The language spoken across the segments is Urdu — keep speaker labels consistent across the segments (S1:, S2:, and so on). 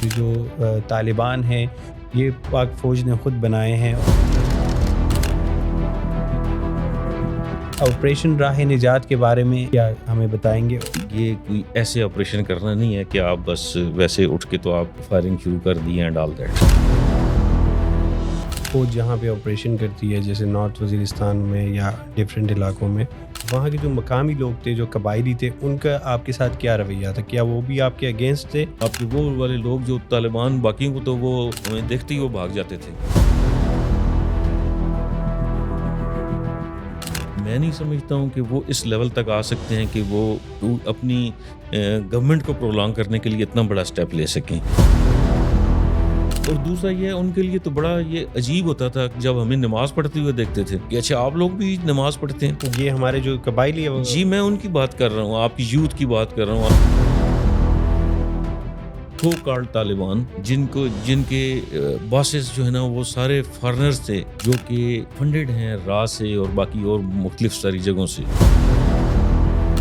S1: جو طالبان ہیں یہ پاک فوج نے خود بنائے ہیں. آپریشن راہ نجات کے بارے میں کیا ہمیں بتائیں گے؟
S2: یہ کوئی ایسے آپریشن کرنا نہیں ہے کہ آپ بس ویسے اٹھ کے تو آپ فائرنگ شروع کر دی ہیں ڈال دیٹ.
S1: فوج جہاں پہ آپریشن کرتی ہے جیسے نارتھ وزیرستان میں یا ڈفرینٹ علاقوں میں، وہاں کے جو مقامی لوگ تھے، جو قبائلی تھے، ان کا آپ کے ساتھ کیا رویہ تھا؟ کیا وہ بھی آپ کے اگینسٹ تھے؟
S2: آپ کے وہ والے لوگ جو طالبان باقیوں کو تو وہ ہمیں دیکھتے ہی وہ بھاگ جاتے تھے. میں نہیں سمجھتا ہوں کہ وہ اس لیول تک آ سکتے ہیں کہ وہ اپنی گورنمنٹ کو پرولانگ کرنے کے لیے اتنا بڑا سٹیپ لے سکیں. اور دوسرا یہ ان کے لیے تو بڑا یہ عجیب ہوتا تھا جب ہمیں نماز پڑھتے ہوئے دیکھتے تھے کہ اچھا آپ لوگ بھی نماز پڑھتے ہیں.
S1: یہ ہمارے جو قبائلی ہے
S2: جی میں ان کی بات کر رہا ہوں، آپ کی یوتھ کی بات کر رہا ہوں. سو کالڈ طالبان جن کے باسز جو ہے نا وہ سارے فارنرز تھے جو کہ فنڈڈ ہیں را سے اور باقی اور مختلف ساری جگہوں سے.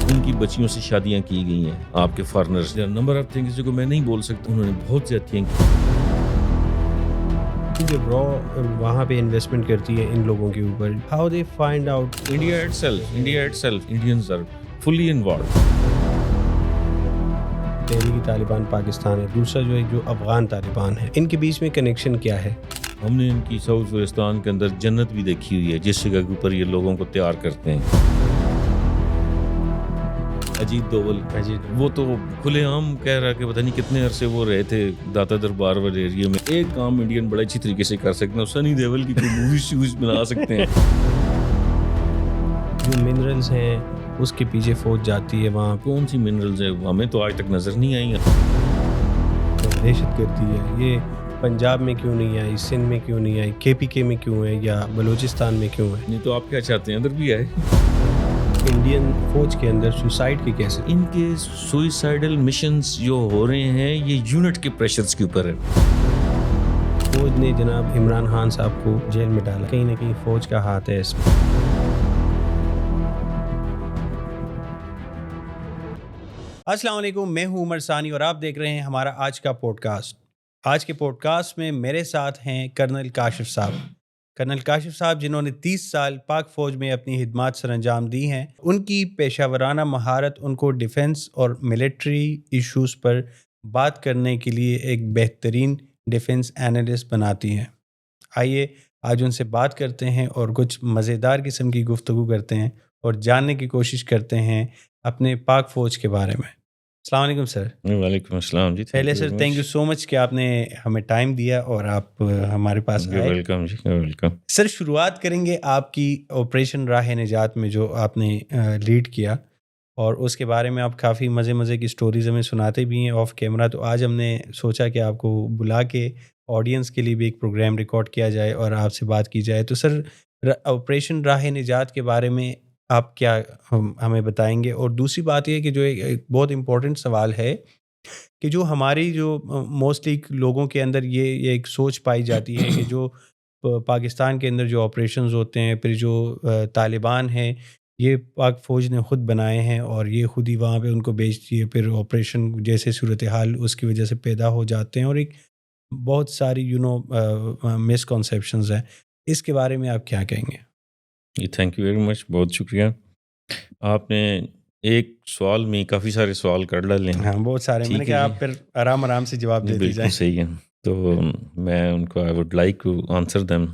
S2: ان کی بچیوں سے شادیاں کی گئی ہیں آپ کے فارنرز. نمبر آف تھنگز جو میں نہیں بول سکتا، انہوں نے بہت زیادتیاں کی.
S1: جو را وہاں پہ انویسٹمنٹ کرتی ہے ان لوگوں کے اوپر، how they find out?
S2: India itself Indians are fully involved.
S1: Tehreek Taliban Pakistan ہے، دوسرا جو افغان طالبان ہے، ان کے بیچ میں کنیکشن کیا ہے؟
S2: ہم نے ان کی ساؤتھ وزیرستان کے اندر جنت بھی دیکھی ہوئی ہے جس جگہ کے اوپر یہ لوگوں کو تیار کرتے ہیں. اجیت دوول وہ تو کھلے عام کہہ رہا کہ پتہ نہیں کتنے عرصے وہ رہے تھے داتا دربار والے ایریا میں. ایک کام انڈین بڑا اچھی طریقے سے کر سکتے ہیں، سنی دیول کی کوئی موویز بنا سکتے ہیں.
S1: جو منرلز ہیں اس کے پیچھے فوج جاتی ہے، وہاں
S2: کون سی منرلز ہیں ہمیں تو آج تک نظر نہیں آئی ہیں.
S1: دہشت گردی ہے، یہ پنجاب میں کیوں نہیں آئی، سندھ میں کیوں نہیں آئی، KPK میں کیوں ہے، یا بلوچستان میں کیوں ہے؟
S2: نہیں تو آپ کیا چاہتے ہیں ادھر بھی آئے؟
S1: انڈین فوج کے اندر سوسائڈ کی کیسے؟
S2: ان کے سوئسائڈل مشنز جو ہو رہے ہیں یہ یونٹ کے پریشرز کے اوپر ہے.
S1: فوج نے جناب عمران خان صاحب کو جیل میں ڈالا، کہیں نہ کہیں فوج کا ہاتھ ہے اس میں. السلام علیکم، میں ہوں عمر ثانی اور آپ دیکھ رہے ہیں ہمارا آج کا پوڈ کاسٹ. آج کے پوڈ کاسٹ میں میرے ساتھ ہیں کرنل کاشف صاحب. کرنل کاشف صاحب جنہوں نے 30 سال پاک فوج میں اپنی خدمات سر انجام دی ہیں. ان کی پیشہ ورانہ مہارت ان کو ڈیفنس اور ملٹری ایشوز پر بات کرنے کے لیے ایک بہترین ڈیفنس اینالسٹ بناتی ہیں. آئیے آج ان سے بات کرتے ہیں اور کچھ مزیدار قسم کی گفتگو کرتے ہیں اور جاننے کی کوشش کرتے ہیں اپنے پاک فوج کے بارے میں. السلام علیکم سر.
S2: وعلیکم السلام جی.
S1: پہلے سر تھینک یو سو مچ کہ آپ نے ہمیں ٹائم دیا اور آپ ہمارے پاس آئے.
S2: ویلکم جی، ویلکم.
S1: سر شروعات کریں گے آپ کی آپریشن راہ نجات میں جو آپ نے لیڈ کیا، اور اس کے بارے میں آپ کافی مزے کی سٹوریز ہمیں سناتے بھی ہیں آف کیمرہ. تو آج ہم نے سوچا کہ آپ کو بلا کے آڈینس کے لیے بھی ایک پروگرام ریکارڈ کیا جائے اور آپ سے بات کی جائے. تو سر آپریشن راہ نجات کے بارے میں آپ کیا ہمیں بتائیں گے؟ اور دوسری بات یہ کہ جو ایک بہت امپورٹنٹ سوال ہے کہ جو ہماری جو موسٹلی لوگوں کے اندر یہ ایک سوچ پائی جاتی ہے کہ جو پاکستان کے اندر جو آپریشنز ہوتے ہیں، پھر جو طالبان ہیں یہ پاک فوج نے خود بنائے ہیں اور یہ خود ہی وہاں پہ ان کو بیچتی ہے، پھر آپریشن جیسے صورتحال اس کی وجہ سے پیدا ہو جاتے ہیں، اور ایک بہت ساری مسکنسیپشنز ہیں. اس کے بارے میں آپ کیا کہیں گے؟
S2: جی تھینک یو ویری مچ، بہت شکریہ. آپ نے ایک سوال میں کافی سارے سوال کر ڈالے ہیں.
S1: ہاں بہت سارے، میں نے کہا آپ پھر آرام سے جواب دیتے جائیں.
S2: بالکل صحیح ہے، تو میں ان کو I would like to answer them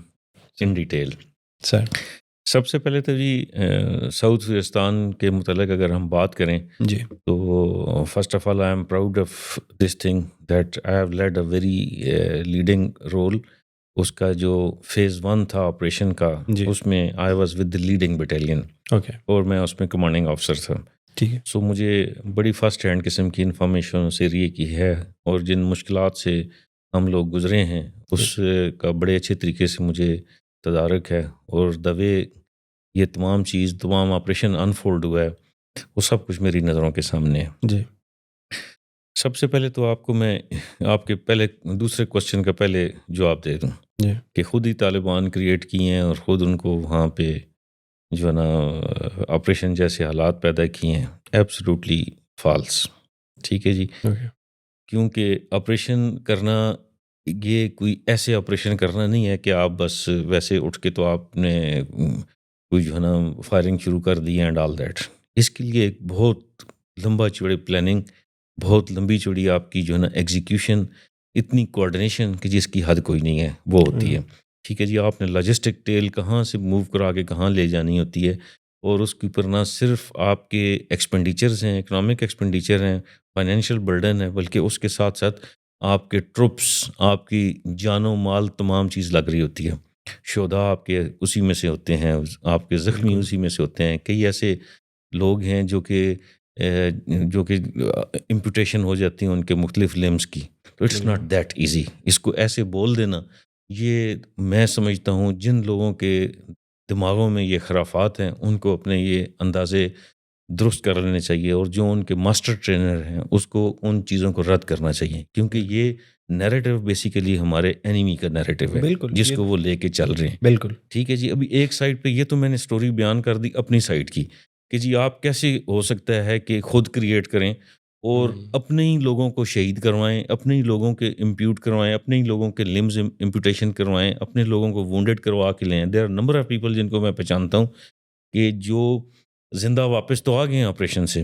S2: in detail.
S1: Sir
S2: سب سے پہلے تو جی ساؤتھ وزیرستان کے متعلق اگر ہم بات کریں
S1: جی،
S2: تو first of all I am proud of this thing that I have led a very leading role. اس کا جو فیز 1 تھا آپریشن کا، اس میں I was with the leading battalion.
S1: Okay.
S2: اور میں اس میں کمانڈنگ آفیسر تھا.
S1: ٹھیک ہے.
S2: سو مجھے بڑی فرسٹ ہینڈ قسم کی انفارمیشن اس ایریے کی ہے، اور جن مشکلات سے ہم لوگ گزرے ہیں اس کا بڑے اچھے طریقے سے مجھے تدارک ہے. اور دوے یہ تمام آپریشن انفولڈ ہوا ہے وہ سب کچھ میری نظروں کے سامنے ہے.
S1: جی.
S2: سب سے پہلے تو آپ کو میں آپ کے دوسرے کوشچن کا پہلے جواب دے دوں کہ خود ہی طالبان کریٹ کیے ہیں اور خود ان کو وہاں پہ جو ہے نا آپریشن جیسے حالات پیدا کیے ہیں. Absolutely false. ٹھیک ہے جی. کیونکہ آپریشن کرنا یہ کوئی ایسے آپریشن کرنا نہیں ہے کہ آپ بس ویسے اٹھ کے تو آپ نے کوئی جو ہے نا فائرنگ شروع کر دی اینڈ آل دیٹ. اس کے لیے ایک بہت لمبا چوڑی پلاننگ، بہت لمبی چوڑی آپ کی جو ہے نا ایگزیکیوشن، اتنی کوآرڈینیشن کہ جس کی حد کوئی نہیں ہے وہ ہوتی ہے. ٹھیک ہے جی، آپ نے لاجسٹک ٹیل کہاں سے موو کرا کے کہاں لے جانی ہوتی ہے، اور اس کے اوپر نہ صرف آپ کے ایکسپینڈیچرز ہیں، اکنامک ایکسپینڈیچر ہیں، فائنینشیل برڈن ہے، بلکہ اس کے ساتھ ساتھ آپ کے ٹروپس، آپ کی جان و مال، تمام چیز لگ رہی ہوتی ہے. شہداء آپ کے اسی میں سے ہوتے ہیں، آپ کے زخمی
S1: بالکل
S2: اسی میں سے ہوتے ہیں. کئی ایسے لوگ ہیں جو کہ امپوٹیشن ہو جاتی ہیں ان کے مختلف لمز کی. تو اٹس ناٹ دیٹ ایزی. اس کو ایسے بول دینا، یہ میں سمجھتا ہوں جن لوگوں کے دماغوں میں یہ خرافات ہیں ان کو اپنے یہ اندازے درست کر لینے چاہیے، اور جو ان کے ماسٹر ٹرینر ہیں اس کو ان چیزوں کو رد کرنا چاہیے، کیونکہ یہ نیریٹو بیسیکلی ہمارے اینیمی کا نیریٹو ہے
S1: بالکل
S2: جس کو وہ لے کے چل رہے ہیں.
S1: بالکل
S2: ٹھیک ہے جی. ابھی ایک سائڈ پہ یہ تو میں نے سٹوری بیان کر دی اپنی سائڈ کی کہ جی آپ کیسے ہو سکتا ہے کہ خود کریٹ کریں اور اپنے ہی لوگوں کو شہید کروائیں، اپنے ہی لوگوں کے امپیوٹ کروائیں، اپنے ہی لوگوں کے لمز امپیوٹیشن کروائیں، اپنے لوگوں کو وونڈڈ کروا کے لیں. There are number of people جن کو میں پہچانتا ہوں کہ جو زندہ واپس تو آ گئے ہیں آپریشن سے،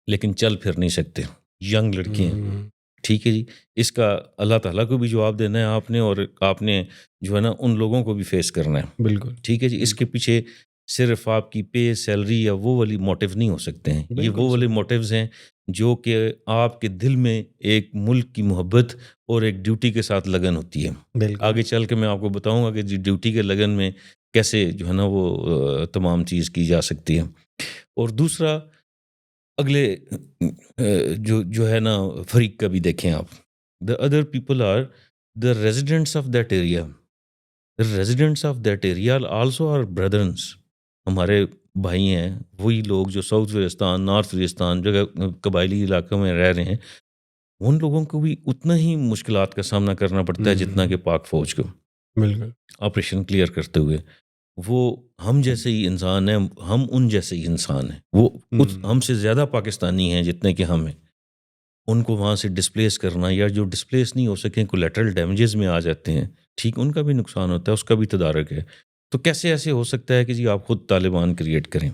S2: لیکن چل پھر نہیں سکتے. ینگ لڑکے ہیں. ٹھیک ہے جی. اس کا اللہ تعالیٰ کو بھی جواب دینا ہے آپ نے، اور آپ نے جو ہے نا ان لوگوں کو بھی فیس کرنا ہے.
S1: بالکل
S2: ٹھیک ہے جی. اس کے پیچھے صرف آپ کی پے، سیلری یا وہ والی موٹیو نہیں ہو سکتے ہیں. یہ وہ والے موٹیوز ہیں جو کہ آپ کے دل میں ایک ملک کی محبت اور ایک ڈیوٹی کے ساتھ لگن ہوتی ہے. آگے چل کے میں آپ کو بتاؤں گا کہ جی ڈیوٹی کے لگن میں کیسے جو ہے نا وہ تمام چیز کی جا سکتی ہے. اور دوسرا، اگلے جو ہے نا فریق کا بھی دیکھیں آپ. The other people are the residents of that area. Residents of that area also are brethrens. ہمارے بھائی ہیں، وہی لوگ جو ساؤتھ وزیرستان، نارتھ وزیرستان جگہ قبائلی علاقوں میں رہ رہے ہیں. ان لوگوں کو بھی اتنا ہی مشکلات کا سامنا کرنا پڑتا ہے جتنا کہ پاک فوج کو
S1: بالکل
S2: آپریشن کلیئر کرتے ہوئے. وہ ہم جیسے ہی انسان ہیں، ہم ان جیسے ہی انسان ہیں. وہ ہم سے زیادہ پاکستانی ہیں جتنے کہ ہم ہیں. ان کو وہاں سے ڈسپلیس کرنا، یا جو ڈسپلیس نہیں ہو سکیں کولیٹرل ڈیمیجز میں آ جاتے ہیں، ٹھیک، ان کا بھی نقصان ہوتا ہے، اس کا بھی تدارک ہے. تو کیسے ایسے ہو سکتا ہے کہ جی آپ خود طالبان کریٹ کریں؟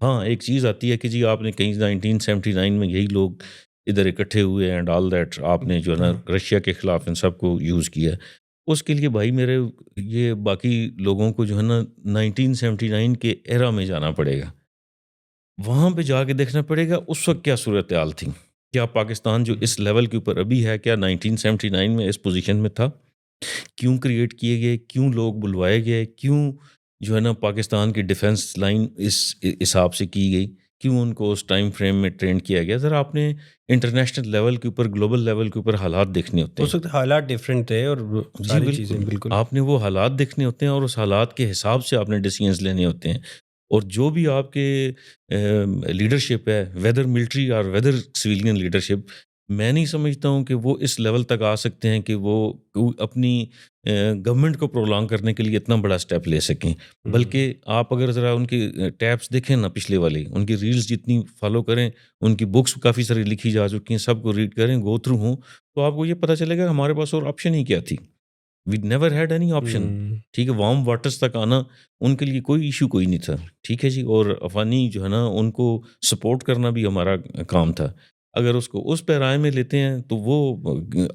S2: ہاں ایک چیز آتی ہے کہ جی آپ نے کہیں 1979 میں یہی لوگ ادھر اکٹھے ہوئے اینڈ آل دیٹ، آپ نے جو ہے نا رشیا کے خلاف ان سب کو یوز کیا. اس کے لیے بھائی میرے، یہ باقی لوگوں کو جو ہے نا 1979 کے ایرا میں جانا پڑے گا. وہاں پہ جا کے دیکھنا پڑے گا اس وقت کیا صورتحال تھی. کیا پاکستان جو اس لیول کے اوپر ابھی ہے، کیا 1979 میں اس پوزیشن میں تھا؟ کیوں کریٹ کیے گئے؟ کیوں لوگ بلوائے گئے؟ کیوں جو ہے نا پاکستان کی ڈیفنس لائن اس حساب سے کی گئی؟ کیوں ان کو اس ٹائم فریم میں ٹرین کیا گیا؟ ذرا آپ نے انٹرنیشنل لیول کے اوپر، گلوبل لیول کے اوپر حالات دیکھنے ہوتے ہیں.
S1: اس وقت حالات ڈیفرنٹ تھے، اور ساری چیزیں بالکل
S2: آپ نے وہ حالات دیکھنے ہوتے ہیں، اور اس حالات کے حساب سے آپ نے ڈیسیژنز لینے ہوتے ہیں. اور جو بھی آپ کے لیڈرشپ ہے، ویدر ملٹری اور ویدر سویلین لیڈرشپ، میں نہیں سمجھتا ہوں کہ وہ اس لیول تک آ سکتے ہیں کہ وہ اپنی گورنمنٹ کو پرولانگ کرنے کے لیے اتنا بڑا سٹیپ لے سکیں. بلکہ آپ اگر ذرا ان کی ٹیپس دیکھیں نا، پچھلے والی ان کی ریلز جتنی فالو کریں، ان کی بکس کافی ساری لکھی جا چکی ہیں، سب کو ریڈ کریں، گو تھرو ہوں، تو آپ کو یہ پتہ چلے گا ہمارے پاس اور آپشن ہی کیا تھی. We never had any option. ٹھیک ہے. وارم واٹرز تک آنا ان کے لیے کوئی ایشو کوئی نہیں تھا. ٹھیک ہے جی. اور افغانی جو ہے نا ان کو سپورٹ کرنا بھی ہمارا کام تھا. اگر اس کو اس پیرائے میں لیتے ہیں تو وہ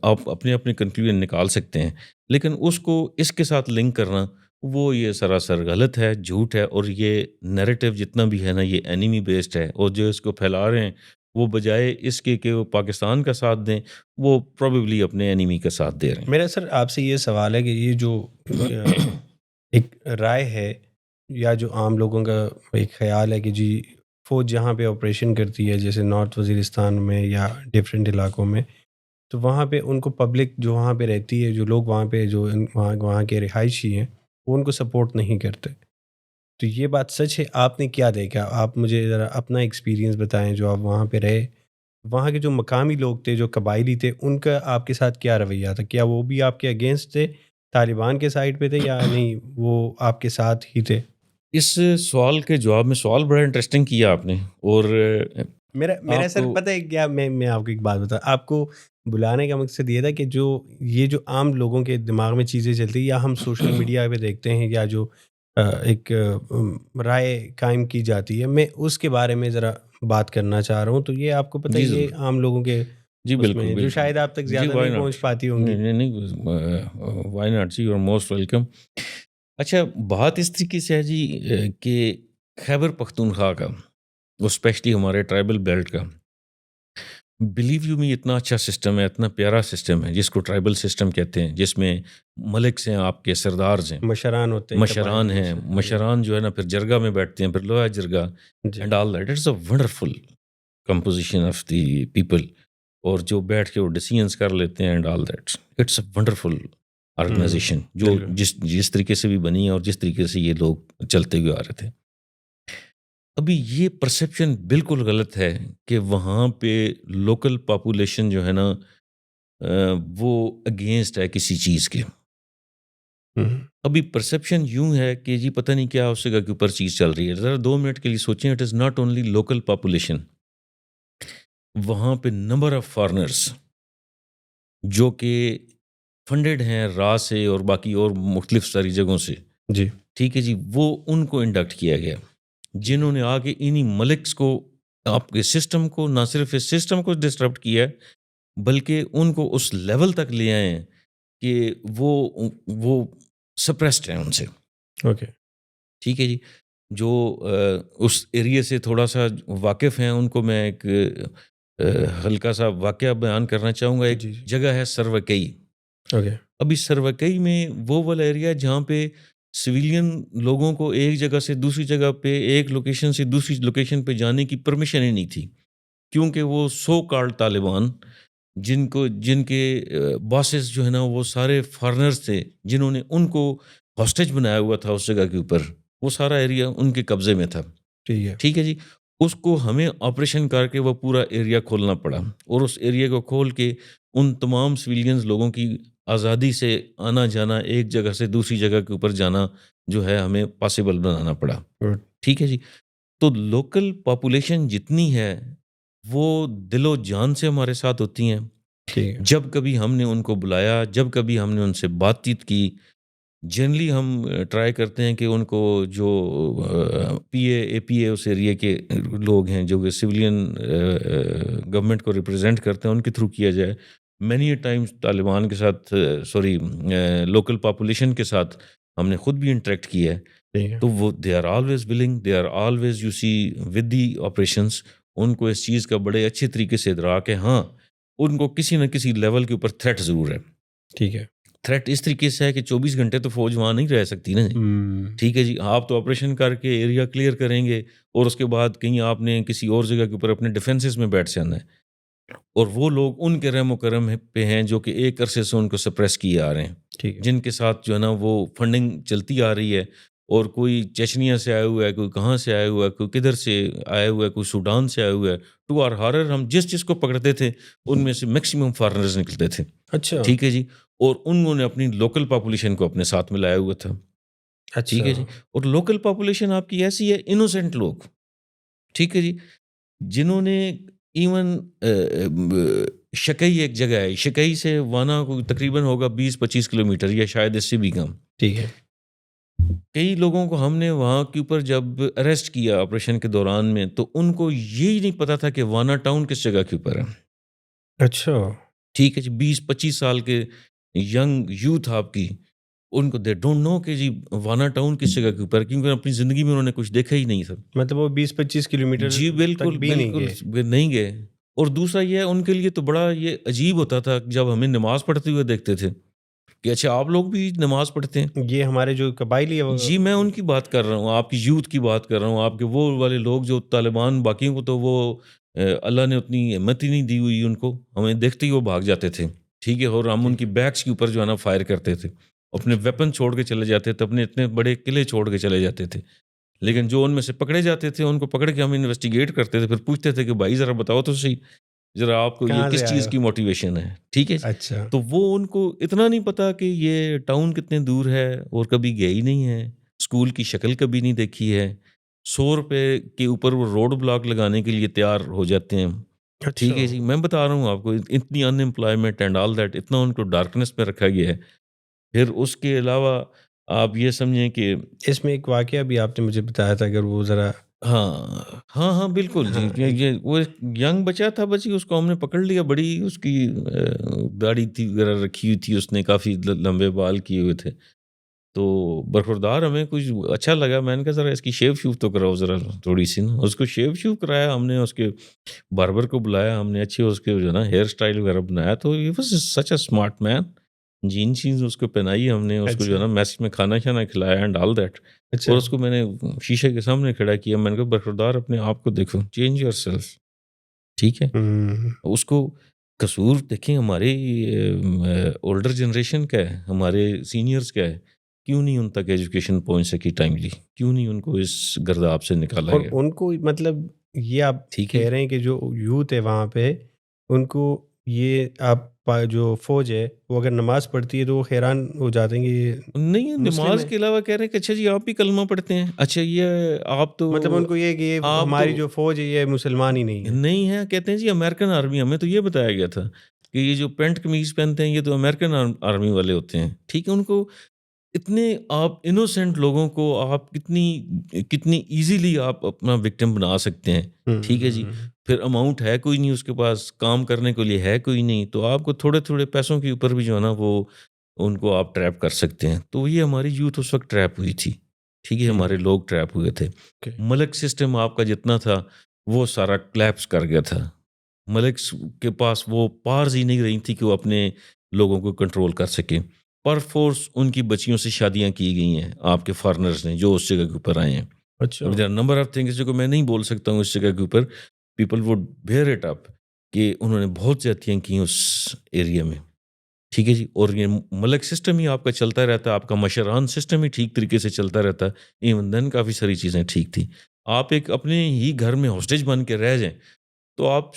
S2: آپ اپنے اپنے کنکلوژن نکال سکتے ہیں، لیکن اس کو اس کے ساتھ لنک کرنا وہ یہ سراسر غلط ہے، جھوٹ ہے. اور یہ نیریٹو جتنا بھی ہے نا یہ اینیمی بیسڈ ہے، اور جو اس کو پھیلا رہے ہیں وہ بجائے اس کے کہ وہ پاکستان کا ساتھ دیں، وہ پروبیبلی اپنے اینیمی کا ساتھ دے رہے ہیں.
S1: میرا سر آپ سے یہ سوال ہے کہ یہ جو ایک رائے ہے یا جو عام لوگوں کا ایک خیال ہے کہ جی فوج جہاں پہ آپریشن کرتی ہے، جیسے نارتھ وزیرستان میں یا ڈفرینٹ علاقوں میں، تو وہاں پہ ان کو پبلک جو وہاں پہ رہتی ہے، جو لوگ وہاں پہ جو وہاں کے رہائشی ہیں، وہ ان کو سپورٹ نہیں کرتے. تو یہ بات سچ ہے؟ آپ نے کیا دیکھا؟ آپ مجھے ذرا اپنا ایکسپیرینس بتائیں. جو آپ وہاں پہ رہے، وہاں کے جو مقامی لوگ تھے، جو قبائلی تھے، ان کا آپ کے ساتھ کیا رویہ تھا؟ کیا وہ بھی آپ کے اگینسٹ تھے، طالبان کے سائڈ پہ تھے، یا نہیں وہ آپ کے ساتھ ہی تھے؟
S2: اس سوال کے جواب میں، سوال بڑا انٹرسٹنگ کیا آپ نے، اور
S1: میرا
S2: آپ
S1: سر
S2: کو
S1: پتہ ہے کیا، میں آپ کو ایک بات بتاؤں، آپ کو بلانے کا مقصد یہ تھا کہ جو عام لوگوں کے دماغ میں چیزیں چلتی یا ہم سوشل میڈیا پہ دیکھتے ہیں، یا جو ایک رائے قائم کی جاتی ہے، میں اس کے بارے میں ذرا بات کرنا چاہ رہا ہوں. تو یہ آپ کو پتہ ہے
S2: جی
S1: یہ
S2: ضرور.
S1: عام لوگوں کے
S2: جی
S1: اس میں
S2: بالکل
S1: ہے، جو
S2: بالکل.
S1: شاید آپ تک
S2: جی
S1: زیادہ
S2: وائی
S1: نہیں
S2: ناٹ.
S1: پہنچ پاتی ہوں گی.
S2: نہیں نہیں, وائی ناٹ جی، یو آر موسٹ ویلکم. اچھا بات اس طریقے سے ہے جی کہ خیبر پختونخوا کا، اسپیشلی ہمارے ٹرائبل بیلٹ کا، بلیو یو می اتنا اچھا سسٹم ہے، اتنا پیارا سسٹم ہے جس کو ٹرائبل سسٹم کہتے ہیں، جس میں ملکس ہیں، آپ کے سردارز ہیں،
S1: مشران ہوتے ہیں،
S2: مشران
S1: قبائل
S2: ہیں،
S1: جی.
S2: مشران جو ہے نا پھر جرگا میں بیٹھتے ہیں، پھر لویا جرگا
S1: جی
S2: and all that. It's a wonderful composition of the people, اور جو بیٹھ کے وہ ڈیسیژنس کر لیتے ہیں and all that. It's a wonderful organisation جو
S1: بالکل.
S2: جس طریقے سے بھی بنی ہے اور جس طریقے سے یہ لوگ چلتے ہوئے آ رہے تھے. ابھی یہ پرسیپشن بالکل غلط ہے کہ وہاں پہ لوکل پاپولیشن جو ہے نا وہ اگینسٹ ہے کسی چیز کے. ابھی پرسیپشن یوں ہے کہ جی پتہ نہیں کیا اس جگہ کے اوپر چیز چل رہی ہے. ذرا 2 منٹ کے لیے سوچیں، it is not only local population, وہاں پہ نمبر آف فارنرس جو کہ فنڈڈ ہیں را سے اور باقی اور مختلف ساری جگہوں سے،
S1: جی
S2: ٹھیک ہے جی، وہ ان کو انڈکٹ کیا گیا، جنہوں نے آگے انہی ملکس کو، آپ کے سسٹم کو، نہ صرف اس سسٹم کو ڈسٹرپٹ کیا ہے بلکہ ان کو اس لیول تک لے آئے ہیں کہ وہ سپریسڈ ہیں ان سے.
S1: اوکے.
S2: ٹھیک ہے جی. جو اس ایریے سے تھوڑا سا واقف ہیں ان کو میں ایک ہلکا سا واقعہ بیان کرنا چاہوں گا. ایک
S1: جی جی.
S2: جگہ ہے سروکئی.
S1: اوکے.
S2: ابھی سروکئی میں وہ والا ایریا جہاں پہ سویلین لوگوں کو ایک جگہ سے دوسری جگہ پہ، ایک لوکیشن سے دوسری لوکیشن پہ جانے کی پرمیشن ہی نہیں تھی، کیونکہ وہ سو کالڈ طالبان جن کے باسز جو ہے نا وہ سارے فارنرز تھے، جنہوں نے ان کو ہاسٹیج بنایا ہوا تھا اس جگہ کے اوپر. وہ سارا ایریا ان کے قبضے میں تھا.
S1: ٹھیک ہے.
S2: ٹھیک ہے جی. اس کو ہمیں آپریشن کر کے وہ پورا ایریا کھولنا پڑا، اور اس ایریا کو کھول کے ان تمام سویلینز لوگوں کی آزادی سے آنا جانا، ایک جگہ سے دوسری جگہ کے اوپر جانا جو ہے ہمیں پاسبل بنانا پڑا. ٹھیک ہے جی. تو لوکل پاپولیشن جتنی ہے وہ دل و جان سے ہمارے ساتھ ہوتی ہیں.
S1: ٹھیک ہے.
S2: جب کبھی ہم نے ان کو بلایا، جب کبھی ہم نے ان سے بات چیت کی، جنرلی ہم ٹرائی کرتے ہیں کہ ان کو جو اے پی اے اس ایریا کے لوگ ہیں جو کہ سویلین گورنمنٹ کو ریپرزینٹ کرتے ہیں ان کے تھرو کیا جائے. مینی ٹائمز طالبان کے ساتھ، لوکل پاپولیشن کے ساتھ ہم نے خود بھی انٹریکٹ کیا ہے.
S1: ٹھیک ہے.
S2: تو وہ they are always willing, they are always you see with the operations. ان کو اس چیز کا بڑے اچھے طریقے سے ادراک ہے. ہاں ان کو کسی نہ کسی لیول کے اوپر تھریٹ ضرور ہے.
S1: ٹھیک ہے.
S2: تھریٹ اس طریقے سے ہے کہ 24 گھنٹے تو فوج وہاں نہیں رہ سکتی نا. ٹھیک ہے جی. آپ تو آپریشن کر کے ایریا کلیئر کریں گے اور اس کے بعد کہیں آپ نے کسی اور جگہ کے اوپر اپنے ڈیفینسز میں بیٹھ جانا ہے. اور وہ لوگ ان کے رحم و کرم پہ ہیں جو کہ ایک عرصے سے ان کو سپریس کیے آ رہے ہیں،
S1: ٹھیک ہے.
S2: جن کے ساتھ جو ہے نا وہ فنڈنگ چلتی آ رہی ہے. اور کوئی چچنیا سے آیا ہوا ہے، کوئی کہاں سے آیا ہوا ہے، کوئی کدھر سے آیا ہوا ہے، کوئی سوڈان سے آیا ہوا ہے. ٹو آر ہارر ہم جس کو پکڑتے تھے ان میں سے میکسیمم فارنرز نکلتے تھے.
S1: اچھا.
S2: ٹھیک ہے جی. اور انہوں نے اپنی لوکل پاپولیشن کو اپنے ساتھ میں لایا ہوا تھا. ٹھیک ہے جی. اور لوکل پاپولیشن آپ کی ایسی ہے، انوسینٹ لوگ، ٹھیک ہے جی، جنہوں نے ایون شکئی ایک جگہ ہے، شکئی سے وانا کو تقریباً ہوگا 20-25 کلومیٹر یا شاید اس سے بھی کم.
S1: ٹھیک ہے.
S2: کئی لوگوں کو ہم نے وہاں کے اوپر جب اریسٹ کیا آپریشن کے دوران میں، تو ان کو یہی نہیں پتا تھا کہ وانا ٹاؤن کس جگہ کے اوپر ہے.
S1: اچھا.
S2: ٹھیک ہے جی. 20-25 سال کے ینگ یوتھ آپ کی، ان کو دے ڈونٹ نو کہ جی وانا ٹاؤن کس جگہ کے اوپر، کیونکہ اپنی زندگی میں انہوں نے کچھ دیکھا ہی نہیں تھا.
S1: مطلب وہ 20-25 کلومیٹر
S2: جی بالکل بالکل نہیں گئے. اور دوسرا یہ ہے ان کے لیے تو بڑا یہ عجیب ہوتا تھا جب ہمیں نماز پڑھتے ہوئے دیکھتے تھے کہ اچھا آپ لوگ بھی نماز پڑھتے ہیں.
S1: یہ ہمارے جو قبائلی ہے
S2: جی میں ان کی بات کر رہا ہوں، آپ کی یوتھ کی بات کر رہا ہوں، آپ کے وہ والے لوگ جو طالبان، باقیوں کو تو وہ اللہ نے اتنی ہمت ہی نہیں دی ہوئی ان کو، ہمیں دیکھتے ہی وہ بھاگ جاتے تھے. ٹھیک ہے. اور ہم ان کی بیکس کے اوپر جو ہے نا فائر کرتے تھے، اپنے ویپن چھوڑ کے چلے جاتے تھے، اپنے اتنے بڑے قلعے چھوڑ کے چلے جاتے تھے. لیکن جو ان میں سے پکڑے جاتے تھے ان کو پکڑ کے ہم انویسٹیگیٹ کرتے تھے، پھر پوچھتے تھے کہ بھائی ذرا بتاؤ تو صحیح، ذرا آپ کو یہ کس چیز کی موٹیویشن ہے. ٹھیک ہے.
S1: اچھا.
S2: تو وہ ان کو اتنا نہیں پتا کہ یہ ٹاؤن کتنے دور ہے، اور کبھی گئے ہی نہیں ہے، اسکول کی شکل کبھی نہیں دیکھی ہے. 100 روپے کے اوپر وہ روڈ بلاک لگانے کے لیے تیار ہو جاتے ہیں. ٹھیک ہے جی, میں بتا رہا ہوں آپ کو, اتنی ان امپلائمنٹ اینڈ آل دیٹ, اتنا ان کو ڈارکنیس میں رکھا گیا ہے. پھر اس کے علاوہ آپ یہ سمجھیں کہ
S1: اس میں ایک واقعہ بھی آپ نے مجھے بتایا تھا, اگر وہ ذرا.
S2: ہاں بالکل جی, یہ وہ ینگ بچہ تھا, بچی, اس کو ہم نے پکڑ لیا, بڑی اس کی داڑھی تھی وغیرہ رکھی ہوئی تھی, اس نے کافی لمبے بال کیے ہوئے تھے, تو برخوردار ہمیں کچھ اچھا لگا. میں نے کہا ذرا اس کی شیو شیو تو کراؤ ذرا تھوڑی سی نا. اس کو شیو شیو کرایا ہم نے, اس کے باربر کو بلایا ہم نے, اچھے اس کے جو ہے نا ہیئر اسٹائل وغیرہ بنایا. تو یہ واز سچ اے اسمارٹ مین. جین چیز اس کو پہنائی ہم نے, اس کو جو ہے نا میس میں کھانا شانا کھلایا اینڈ آل دیٹ. اور اس کو میں نے شیشے کے سامنے کھڑا کیا, میں نے کہا برخوردار اپنے آپ کو دیکھو, چینج یور سیلف. ٹھیک ہے, اس کو قصور دیکھیں ہمارے اولڈر جنریشن کا ہے, ہمارے سینئرز کا ہے. کیوں نہیں ان تک ایجوکیشن پہنچ سکی ٹائملی, کیوں نہیں ان کو اس گرداب سے نکالا گیا.
S1: اور ان کو مطلب یہ آپ کہہ رہے ہیں کہ جو یوتھ ہے وہاں پہ, ان کو یہ آپ جو فوج ہے وہ اگر نماز پڑھتی ہے تو وہ حیران ہو جاتے ہیں کہ
S2: نہیں, نماز کے علاوہ کہہ رہے ہیں کہ اچھا جی آپ بھی کلمہ پڑھتے ہیں, اچھا یہ آپ تو
S1: مطلب ان کو یہ کہ ہماری جو فوج ہے یہ مسلمان ہی نہیں ہے.
S2: نہیں ہے, کہتے ہیں جی امریکن آرمی, ہمیں تو یہ بتایا گیا تھا کہ یہ جو پینٹ قمیض پہنتے ہیں یہ تو امریکن آرمی والے ہوتے ہیں. ٹھیک ہے, ان کو اتنے آپ انوسینٹ لوگوں کو آپ کتنی ایزیلی آپ اپنا وکٹم بنا سکتے ہیں. ٹھیک ہے جی, پھر اماؤنٹ ہے کوئی نہیں اس کے پاس, کام کرنے کے لیے ہے کوئی نہیں, تو آپ کو تھوڑے تھوڑے پیسوں کے اوپر بھی جو ہے نا وہ ان کو آپ ٹریپ کر سکتے ہیں. تو یہ ہماری یوتھ اس وقت ٹریپ ہوئی تھی. ٹھیک ہے, ہمارے لوگ ٹریپ ہوئے تھے. ملک سسٹم آپ کا جتنا تھا وہ سارا کلیپس کر گیا تھا. ملک کے پاس وہ پارز ہی نہیں رہی تھی کہ وہ اپنے لوگوں کو کنٹرول کر سکے. پر فورس ان کی بچیوں سے شادیاں کی گئی ہیں آپ کے فارنرز نے جو اس جگہ کے اوپر آئے ہیں. اچھا, نمبر آف تھنگس جو کہ میں نہیں بول سکتا ہوں اس جگہ کے اوپر, people would bear it up کہ انہوں نے بہت زیادتیاں کی اس ایریا میں. ٹھیک ہے جی, اور یہ ملک سسٹم ہی آپ کا چلتا رہتا ہے, آپ کا مشران سسٹم ہی ٹھیک طریقے سے چلتا رہتا ہے. ایون دین کافی ساری چیزیں ٹھیک تھی. آپ ایک اپنے ہی گھر میں ہاسٹیج بن کے رہ جائیں تو آپ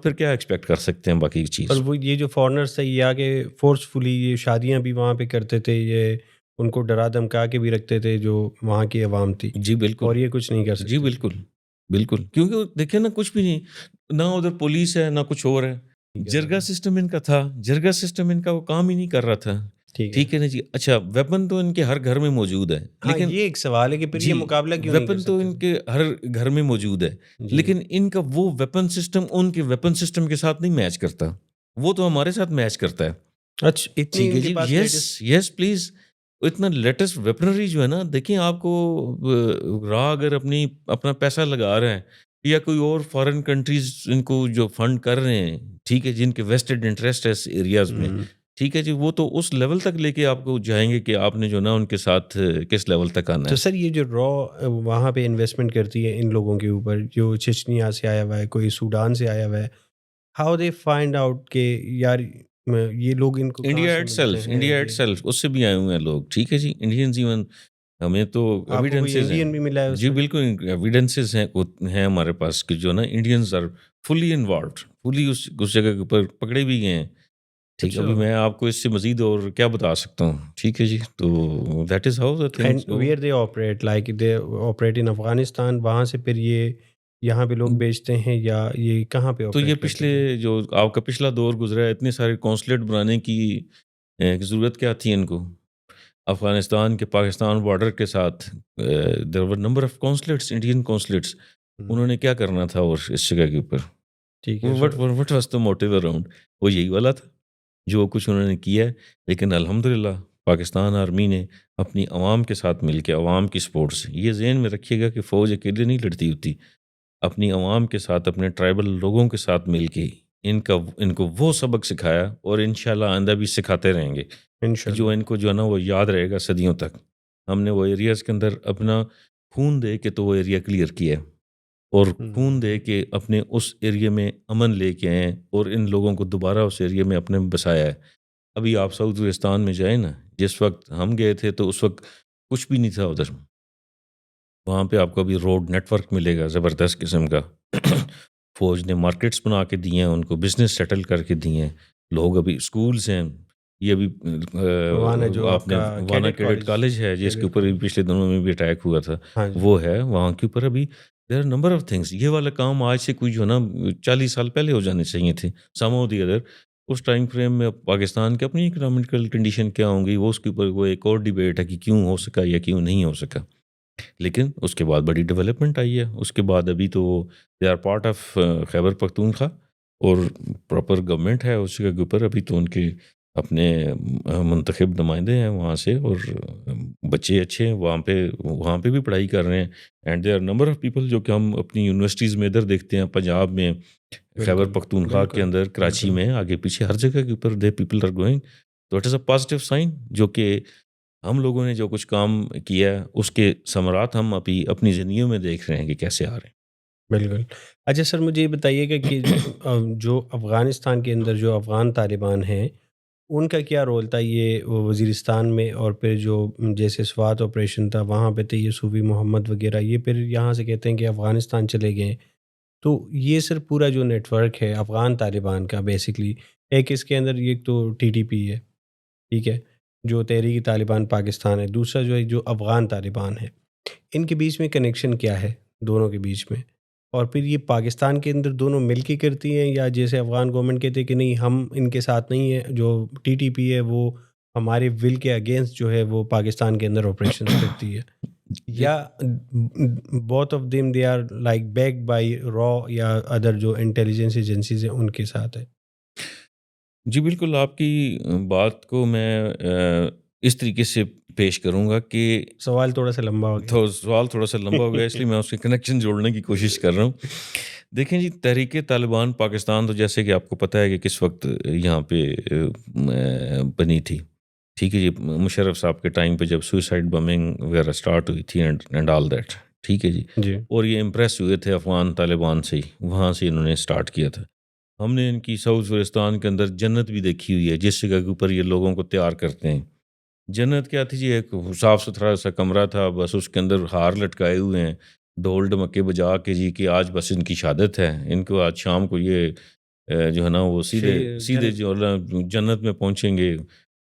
S2: پھر کیا ایکسپیکٹ کر سکتے ہیں باقی چیز.
S1: اور وہ یہ جو فارنرز تھے یہ آگے فورسفلی یہ شادیاں بھی وہاں پہ کرتے تھے, یہ ان کو ڈرا دھمکا کے بھی رکھتے تھے جو وہاں کی عوام تھی.
S2: جی بالکل,
S1: اور یہ کچھ نہیں کر سکتے.
S2: جی بالکل بالکل, کیونکہ دیکھیں نا کچھ بھی نہیں, نہ ادھر پولیس ہے نہ کچھ اور ہے. جرگا سسٹم ان کا تھا, جرگا سسٹم ان کا وہ کام ہی نہیں کر رہا تھا. ٹھیک ہے نا جی. اچھا, ویپن تو ان کے ہر گھر میں موجود ہے, لیکن
S1: یہ ایک سوال ہے کہ پھر یہ مقابلہ کیوں نہیں کر
S2: ویپن تو ان کے ہر گھر میں موجود ہے, لیکن ان کا وہ ویپن سسٹم ان کے ویپن سسٹم کے ساتھ نہیں میچ کرتا, وہ تو ہمارے ساتھ میچ کرتا ہے.
S1: اچھا,
S2: ٹھیک ہے جی, یس پلیز, اتنا لیٹسٹ ویپنری جو ہے نا, دیکھیں آپ کو اگر اپنا پیسہ لگا رہے ہیں یا کوئی اور فارن کنٹریز ان کو جو فنڈ کر رہے ہیں, ٹھیک ہے, جن کے ویسٹڈ انٹرسٹ ہے اس ایریاز میں, ٹھیک ہے جی, وہ تو اس لیول تک لے کے آپ کو جائیں گے کہ آپ نے جو نا ان کے ساتھ کس لیول تک آنا ہے.
S1: تو سر یہ جو وہاں پہ انویسٹمنٹ کرتی ہے ان لوگوں کے اوپر جو چچنیا سے آیا ہوا ہے, کوئی سوڈان سے آیا ہوا ہے, ہاؤ دے فائنڈ آؤٹ کہ یار یہ لوگ ان کو
S2: انڈیا ایٹ سیلف اس سے بھی آئے ہوئے ہیں لوگ. ٹھیک ہے جی, انڈینز ایون ہمیں تو ایویڈنسز ہیں.
S1: بھی ملا ہے
S2: جی بالکل, ایویڈنسز ہیں ہمارے پاس کہ جو نا انڈینز آر فلی انوالوڈ, فلی اس جگہ کے اوپر پکڑے بھی گئے ہیں. ٹھیک ہے, ابھی میں آپ کو اس سے مزید اور کیا بتا سکتا ہوں. ٹھیک ہے جی, تو that is how the things
S1: where they operate, like they operate in Afghanistan, وہاں سے پھر یہ یہاں پہ لوگ بیچتے ہیں یا یہ کہاں پہ؟
S2: تو یہ پچھلے جو آپ کا پچھلا دور گزرا ہے, اتنے سارے کونسلیٹ بنانے کی ضرورت کیا تھی ان کو. افغانستان کے پاکستان بارڈر کے ساتھ دیر ور نمبر آف کونسلیٹس, انڈین کونسلیٹس, انہوں نے کیا کرنا تھا اور اس جگہ کے اوپر.
S1: ٹھیک ہے,
S2: what was the motive around, وہ یہی والا تھا جو کچھ انہوں نے کیا ہے. لیکن الحمدللہ پاکستان آرمی نے اپنی عوام کے ساتھ مل کے, عوام کی سپورٹ سے, یہ ذہن میں رکھیے گا کہ فوج اکیلے نہیں لڑتی ہوتی, اپنی عوام کے ساتھ, اپنے ٹرائبل لوگوں کے ساتھ مل کے ان کو وہ سبق سکھایا, اور انشاءاللہ آئندہ بھی سکھاتے رہیں گے, جو ان کو جو ہے نا وہ یاد رہے گا صدیوں تک. ہم نے وہ ایریاز کے اندر اپنا خون دے کے تو وہ ایریا کلیئر کیا ہے, اور خون دے کے اپنے اس ایریا میں امن لے کے آئے, اور ان لوگوں کو دوبارہ اس ایریا میں اپنے بسایا ہے. ابھی آپ ساؤتھ وزیرستان میں جائیں نا, جس وقت ہم گئے تھے تو اس وقت کچھ بھی نہیں تھا ادھر. وہاں پہ آپ کو ابھی روڈ نیٹ ورک ملے گا زبردست قسم کا. فوج نے مارکیٹس بنا کے دیے ہیں, ان کو بزنس سیٹل کر کے دیے ہیں. لوگ ابھی اسکولز ہیں, یہ ابھی
S1: وانا جو آپ
S2: آپ نے
S1: کا
S2: وانا
S1: کیڈٹ
S2: کیڈٹ کالج ہے جس کے اوپر بھی پچھلے دنوں میں بھی اٹیک ہوا تھا،
S1: ہاں جی
S2: وہ ہے وہاں کے اوپر ابھی there are number of things. یہ والا کام آج سے کوئی جو ہے نا 40 سال پہلے ہو جانے چاہیے تھے سم آف دی ادر. اس ٹائم فریم میں پاکستان کی اپنی اکنامیکل کنڈیشن کیا ہوں گی وہ اس کے اوپر وہ ایک اور ڈیبیٹ ہے کہ کیوں ہو سکا یا کیوں نہیں ہو سکا. لیکن اس کے بعد بڑی ڈیولپمنٹ آئی ہے. اس کے بعد ابھی تو they are part of Khyber Pakhtunkhwa اور پراپر گورنمنٹ ہے اس کے اوپر. ابھی تو ان کے اپنے منتخب نمائندے ہیں وہاں سے اور بچے اچھے ہیں وہاں پہ بھی پڑھائی کر رہے ہیں. And they are number of people جو کہ ہم اپنی یونیورسٹیز میں ادھر دیکھتے ہیں پنجاب میں خیبر
S1: بالکل
S2: پختونخوا کے
S1: بالکل
S2: اندر کراچی
S1: بالکل
S2: میں آگے پیچھے ہر جگہ کے اوپر دے پیپل آر گوئنگ. تو it is a positive sign جو کہ ہم لوگوں نے جو کچھ کام کیا ہے اس کے ثمرات ہم ابھی اپنی زندگیوں میں دیکھ رہے ہیں کہ کیسے آ رہے ہیں.
S1: بالکل. اچھا سر مجھے یہ بتائیے گا کہ جو افغانستان کے اندر جو افغان طالبان ہیں ان کا کیا رول تھا یہ وزیرستان میں، اور پھر جو جیسے سوات آپریشن تھا وہاں پہ تھے یہ صوفی محمد وغیرہ، یہ پھر یہاں سے کہتے ہیں کہ افغانستان چلے گئے. تو یہ سر پورا جو نیٹ ورک ہے افغان طالبان کا بیسکلی، ایک اس کے اندر ایک تو ٹی ٹی پی ہے، ٹھیک ہے، جو تحریک طالبان پاکستان ہے، دوسرا جو ہے جو افغان طالبان ہے، ان کے بیچ میں کنیکشن کیا ہے دونوں کے بیچ میں؟ اور پھر یہ پاکستان کے اندر دونوں مل کے کرتی ہیں یا جیسے افغان گورنمنٹ کہتے ہیں کہ نہیں ہم ان کے ساتھ نہیں ہیں، جو ٹی ٹی پی ہے وہ ہمارے ول کے اگینسٹ جو ہے وہ پاکستان کے اندر آپریشنز کرتی ہے، یا both of them they are like back by را یا ادر جو انٹیلیجنس ایجنسیز ہیں ان کے ساتھ ہے؟
S2: جی بالکل، آپ کی بات کو میں اس طریقے سے پیش کروں گا کہ
S1: سوال تھوڑا سا لمبا ہو گیا.
S2: تو سوال تھوڑا سا لمبا ہو گیا اس لیے میں اس کے کنیکشن جوڑنے کی کوشش کر رہا ہوں. دیکھیں جی، تحریک طالبان پاکستان تو جیسے کہ آپ کو پتہ ہے کہ کس وقت یہاں پہ بنی تھی، ٹھیک ہے جی، مشرف صاحب کے ٹائم پہ جب سوئسائڈ بمنگ وغیرہ سٹارٹ ہوئی تھی اینڈ آل دیٹ، ٹھیک ہے جی.
S1: جی
S2: اور یہ امپریس ہوئے تھے افغان طالبان سے ہی، وہاں سے انہوں نے سٹارٹ کیا تھا. ہم نے ان کی ساؤتھ وزیرستان کے اندر جنت بھی دیکھی ہوئی ہے جس جگہ کے اوپر یہ لوگوں کو تیار کرتے ہیں. جنت کیا تھی جی؟ ایک صاف ستھرا سا کمرہ تھا، بس اس کے اندر ہار لٹکائے ہوئے ہیں ڈھول ڈمکے بجا کے جی کہ آج بس ان کی شہادت ہے، ان کو آج شام کو یہ جو ہے نا وہ سیدھے جو ہے نا جنت میں پہنچیں گے